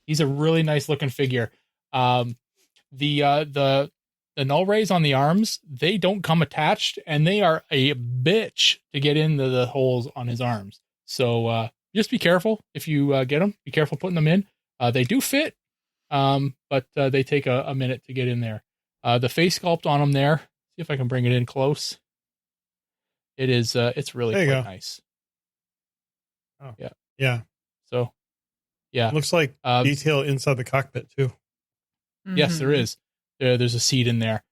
a really nice looking figure. The null rays on the arms, they don't come attached, and they are a bitch to get into the holes on his arms. So just be careful if you get them. Be careful putting them in. They do fit, but they take a minute to get in there. The face sculpt on them there. See if I can bring it in close. It is. It's really quite nice. Oh yeah, yeah. So yeah, looks like detail inside the cockpit too. Mm-hmm. Yes, there is. There's a seat in there.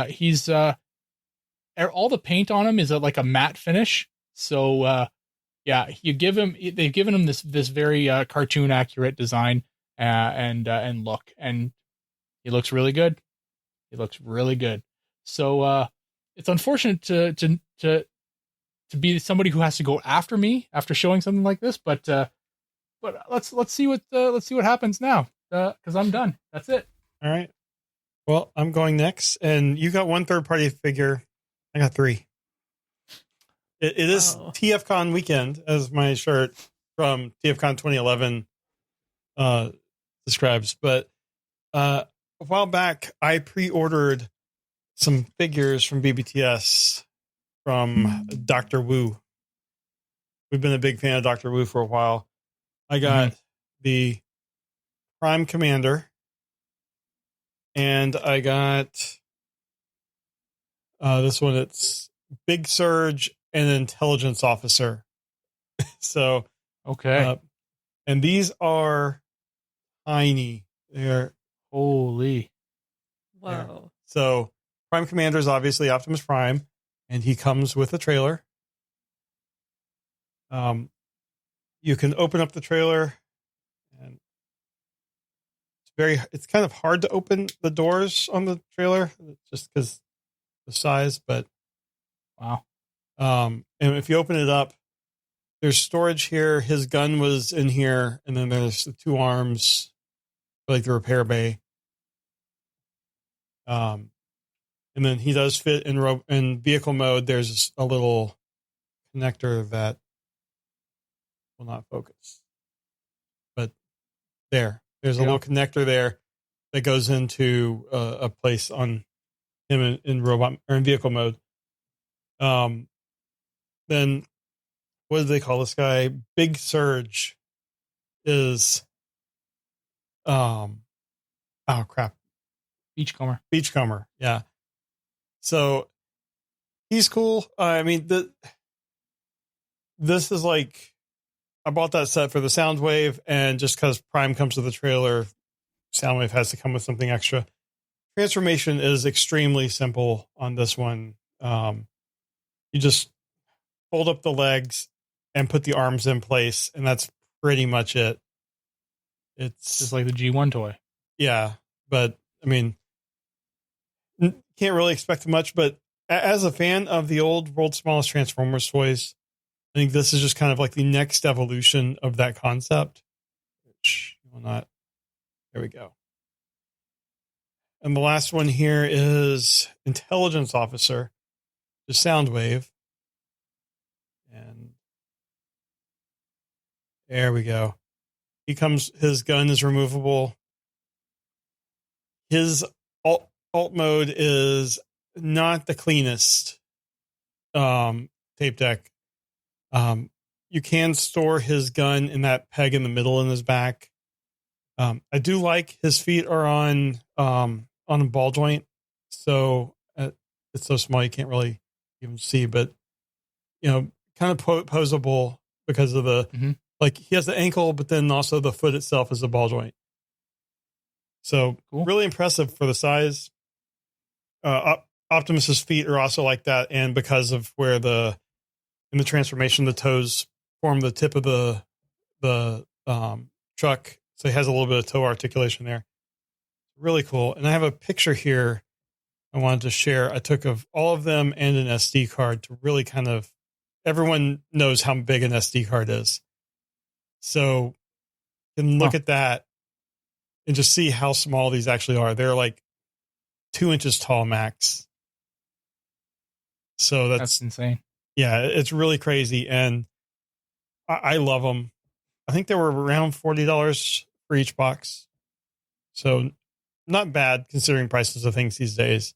He's all the paint on him is like a matte finish. So yeah, they've given him this very cartoon accurate design and look, and he looks really good. He looks really good. So it's unfortunate to be somebody who has to go after me after showing something like this, but let's see what happens now, because I'm done. That's it. All right. Well, I'm going next, and you got one third-party figure. I got three. It is TFcon weekend, as my shirt from TFcon 2011 describes. But A while back, I pre-ordered some figures from BBTS from Dr. Wu. We've been a big fan of Dr. Wu for a while. I got the Prime Commander, and I got this one. It's Big Surge and Intelligence Officer. So, Okay. And these are tiny. They're Holy. Whoa. there. So Prime Commander is obviously Optimus Prime, and he comes with a trailer. You can open up the trailer, and it's kind of hard to open the doors on the trailer just because the size, but Wow. and if you open it up, there's storage here. His gun was in here, and then there's the 2 arms, like the repair bay. And then he does fit in vehicle mode. There's a little connector that will not focus, but there's a little connector there that goes into a place on him in robot or in vehicle mode. Then what do they call this guy? Big Surge is, oh crap. Beachcomber. Yeah. So he's cool. I mean, this is like, I bought that set for the Soundwave, and just because Prime comes with the trailer, Soundwave has to come with something extra. Transformation is extremely simple on this one. You just fold up the legs and put the arms in place, and that's pretty much it. It's just like the G1 toy. Yeah, but I mean, can't really expect much. But as a fan of the old World's Smallest Transformers toys, I think this is just kind of like the next evolution of that concept. Which will not. There we go. And the last one here is Intelligence Officer, the Soundwave. And there we go. His gun is removable. His alt mode is not the cleanest tape deck. You can store his gun in that peg in the middle in his back. I do like his feet are on a ball joint, so it's so small you can't really even see, but kind of posable because of the like he has the ankle, but then also the foot itself is a ball joint. So cool. Really impressive for the size. Optimus's feet are also like that, and because of where in the transformation the toes form the tip of the truck, so he has a little bit of toe articulation there. Really cool. And I have a picture here I wanted to share. I took of all of them and an SD card to really kind of, everyone knows how big an SD card is. So you can look at that and just see how small these actually are. They're like 2 inches tall max. So that's insane. Yeah, it's really crazy. And I love them. I think they were around $40 for each box. So not bad considering prices of things these days.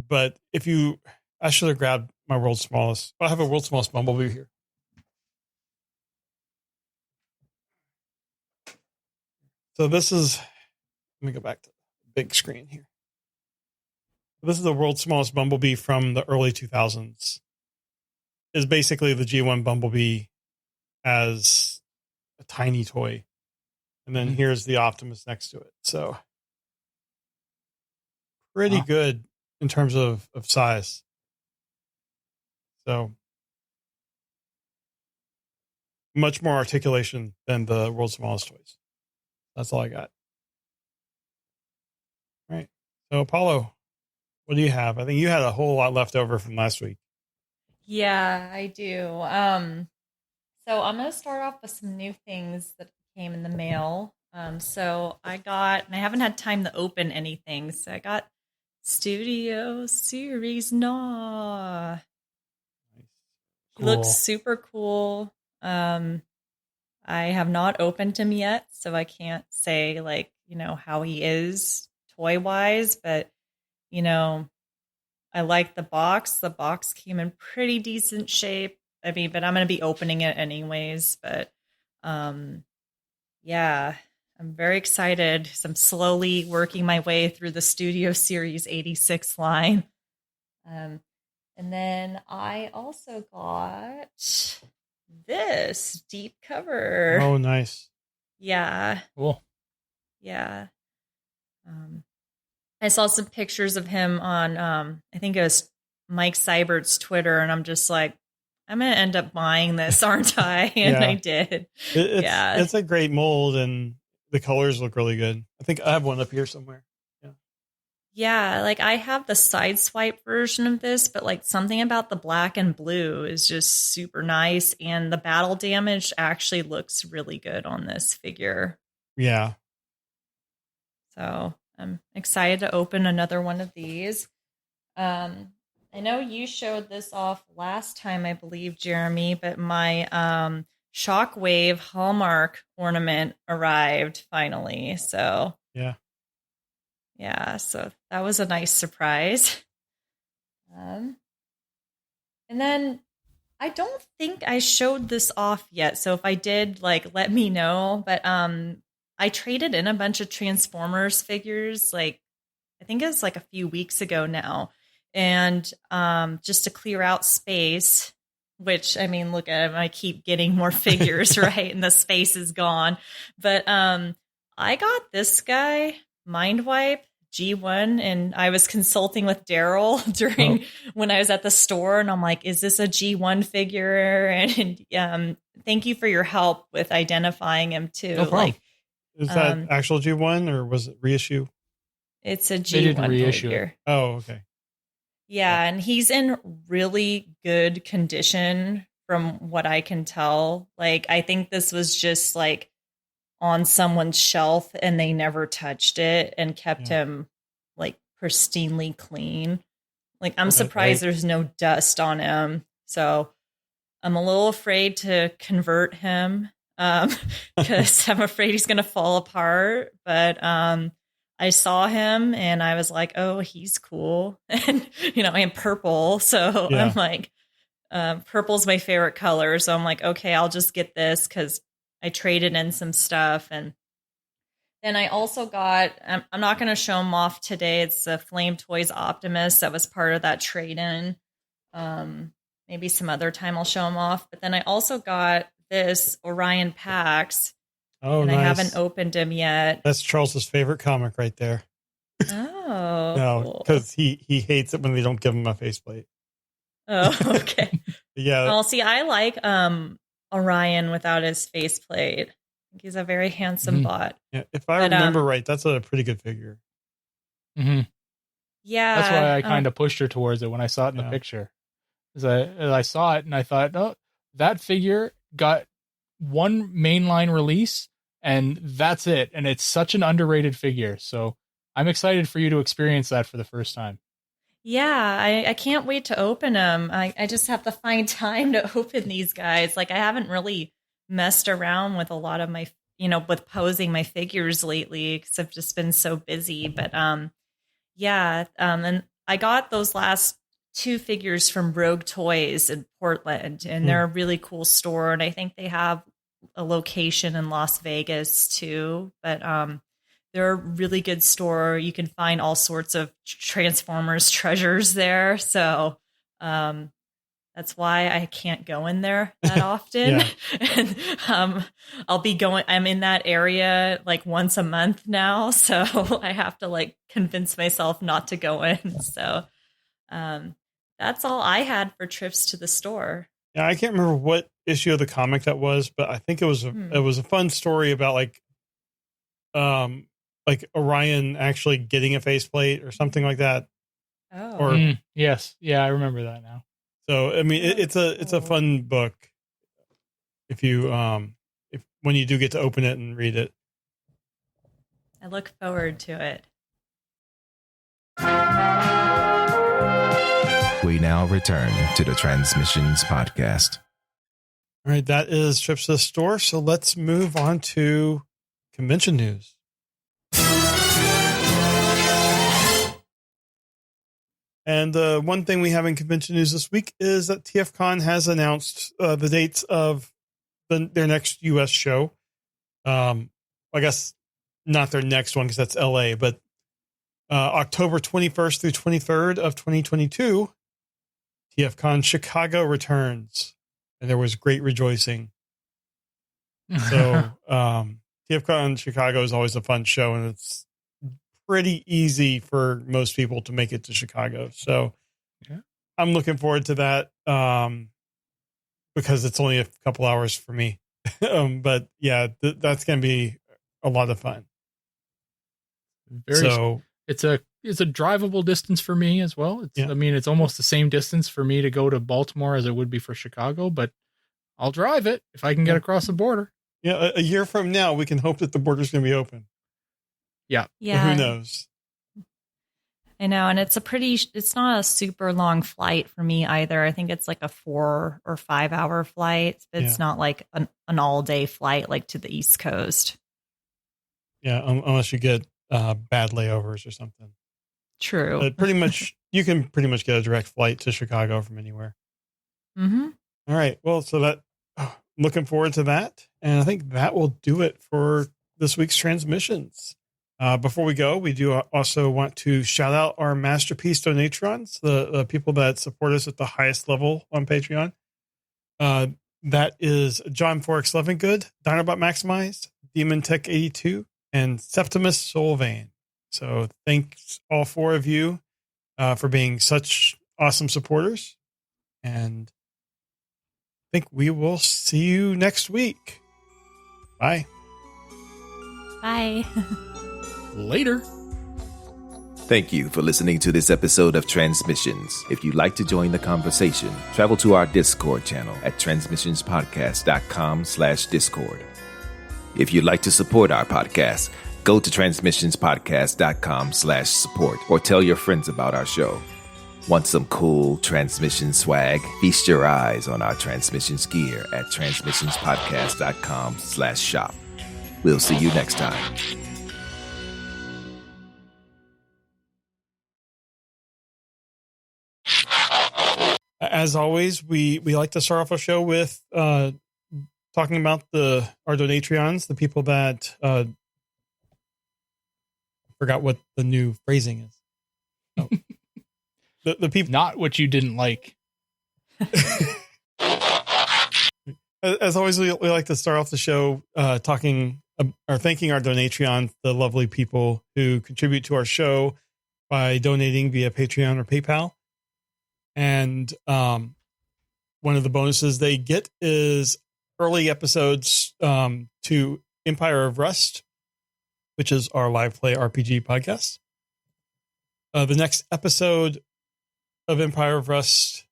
But I should have grabbed my world's smallest. I have a world's smallest Bumblebee here. So this is, let me go back to the big screen here. This is the world's smallest Bumblebee from the early 2000s. Is basically the G1 Bumblebee as a tiny toy. And then here's the Optimus next to it. So pretty good in terms of size. So much more articulation than the world's smallest toys. That's all I got. All right. So Apollo, what do you have? I think you had a whole lot left over from last week. Yeah, I do. So I'm going to start off with some new things that came in the mail. So I haven't had time to open anything. So I got Studio Series Nah. He looks super cool. I have not opened him yet, so I can't say like how he is toy wise, but, I like the box. The box came in pretty decent shape. I mean, but I'm going to be opening it anyways, but, yeah, I'm very excited. So I'm slowly working my way through the Studio Series 86 line. And then I also got this deep cover. Oh, nice. Yeah. Cool. Yeah. I saw some pictures of him on, I think it was Mike Seibert's Twitter, and I'm just like, I'm going to end up buying this, aren't I? And Yeah. I did. It's a great mold, and the colors look really good. I think I have one up here somewhere. Yeah, like I have the side swipe version of this, but like something about the black and blue is just super nice. And the battle damage actually looks really good on this figure. Yeah. So I'm excited to open another one of these. I know you showed this off last time, I believe, Jeremy, but my Shockwave Hallmark ornament arrived finally. So yeah, so that was a nice surprise. And then I don't think I showed this off yet. So if I did, let me know. But I traded in a bunch of Transformers figures, I think it was a few weeks ago now. And just to clear out space, which, I mean, look at it, I keep getting more figures, right? And the space is gone. But I got this guy, Mindwipe G1, and I was consulting with Darryl during when I was at the store, and I'm like, is this a G1 figure? And thank you for your help with identifying him too. No problem. Is that actual G1 or was it reissue? It's a G1 figure. Oh, okay. Yeah, and he's in really good condition from what I can tell. I think this was just on someone's shelf and they never touched it and kept him pristinely clean. I'm surprised there's no dust on him. So I'm a little afraid to convert him because I'm afraid he's going to fall apart. But I saw him and I was like, oh, he's cool. And, I am purple. So I'm like, purple's my favorite color. So I'm like, okay, I'll just get this because I traded in some stuff. And then I also got, I'm not going to show them off today. It's a Flame Toys Optimus that was part of that trade-in. Maybe some other time I'll show them off. But then I also got this Orion Pax. Oh, and nice. I haven't opened him yet. That's Charles's favorite comic right there. Oh. No, because he hates it when they don't give him a faceplate. Oh, okay. Yeah. Well, see, I like Orion without his faceplate. I think he's a very handsome bot. Yeah, if I remember right, that's a pretty good figure. Mm-hmm. Yeah. That's why I kind of pushed her towards it when I saw it in the picture. I saw it and I thought, oh, that figure got one mainline release and that's it. And it's such an underrated figure. So I'm excited for you to experience that for the first time. Yeah, I can't wait to open them. I just have to find time to open these guys. I haven't really messed around with a lot of my, with posing my figures lately because I've just been so busy. But and I got those last two figures from Rogue Toys in Portland, and they're a really cool store. And I think they have a location in Las Vegas too. But they're a really good store. You can find all sorts of Transformers treasures there. So that's why I can't go in there that often. And I'll be going, I'm in that area once a month now. So I have to convince myself not to go in. So that's all I had for trips to the store. Yeah, I can't remember what issue of the comic that was, but I think it was a fun story about Orion actually getting a faceplate or something like that. Oh, or yes, yeah, I remember that now. So I mean, it's a fun book if you when you do get to open it and read it. I look forward to it. We now return to the Transmissions podcast. All right, that is trips to the store. So let's move on to convention news. And one thing we have in convention news this week is that TFcon has announced the dates of their next U.S. show. I guess not their next one because that's L.A., but October 21st through 23rd of 2022, TFcon Chicago returns, and there was great rejoicing. So TFcon Chicago is always a fun show, and it's pretty easy for most people to make it to Chicago. So yeah. I'm looking forward to that because it's only a couple hours for me. But yeah, that's going to be a lot of fun. It's a drivable distance for me as well. I mean, it's almost the same distance for me to go to Baltimore as it would be for Chicago, but I'll drive it if I can get across the border. Yeah. A year from now, we can hope that the border's going to be open. Yeah. But who knows? I know. And it's not a super long flight for me either. I think it's like a 4 or 5 hour flight. It's not like an all day flight, like to the East Coast. Yeah. Unless you get bad layovers or something. True. But you can pretty much get a direct flight to Chicago from anywhere. Mm-hmm. All right. Well, so looking forward to that. And I think that will do it for this week's transmissions. Before we go, we do also want to shout out our masterpiece donatrons, the people that support us at the highest level on Patreon. That is John Forex Levingood, Dinobot Maximized, Demon Tech 82, and Septimus Solvane. So thanks all 4 of you for being such awesome supporters. And I think we will see you next week. Bye. Bye. Later. Thank you for listening to this episode of Transmissions. If you'd like to join the conversation, travel to our Discord channel at transmissionspodcast.com/Discord. If you'd like to support our podcast, go to transmissionspodcast.com/support or tell your friends about our show. Want some cool transmission swag? Feast your eyes on our transmissions gear at transmissionspodcast.com/shop. We'll see you next time. As always, we like to start off our show with talking about our donatrions, the people that forgot what the new phrasing is. Oh. The people, not what you didn't like. As always, we like to start off the show thanking our donatrions, the lovely people who contribute to our show by donating via Patreon or PayPal. And one of the bonuses they get is early episodes to Empire of Rust, which is our live play RPG podcast. The next episode of Empire of Rust.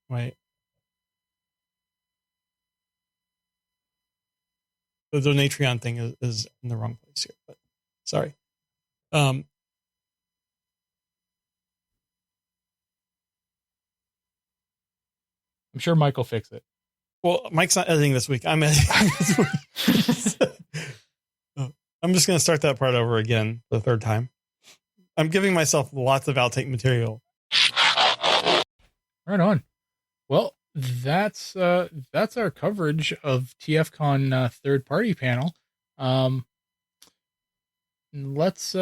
Wait. The Donatrion thing is in the wrong place here, but sorry. I'm sure Mike will fix it. Well, Mike's not editing this week. I'm editing this week. I'm just going to start that part over again the third time. I'm giving myself lots of outtake material. Right on. Well, that's our coverage of TFcon third party panel. Let's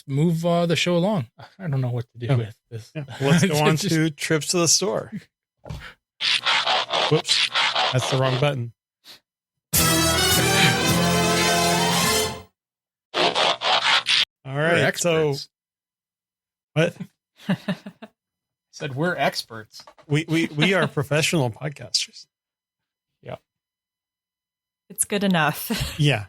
move the show along. I don't know what to do with this. Yeah. Let's go on to trips to the store. Whoops, that's the wrong button. All right, so what? Said we're experts. We are professional podcasters. Yeah, it's good enough. Yeah.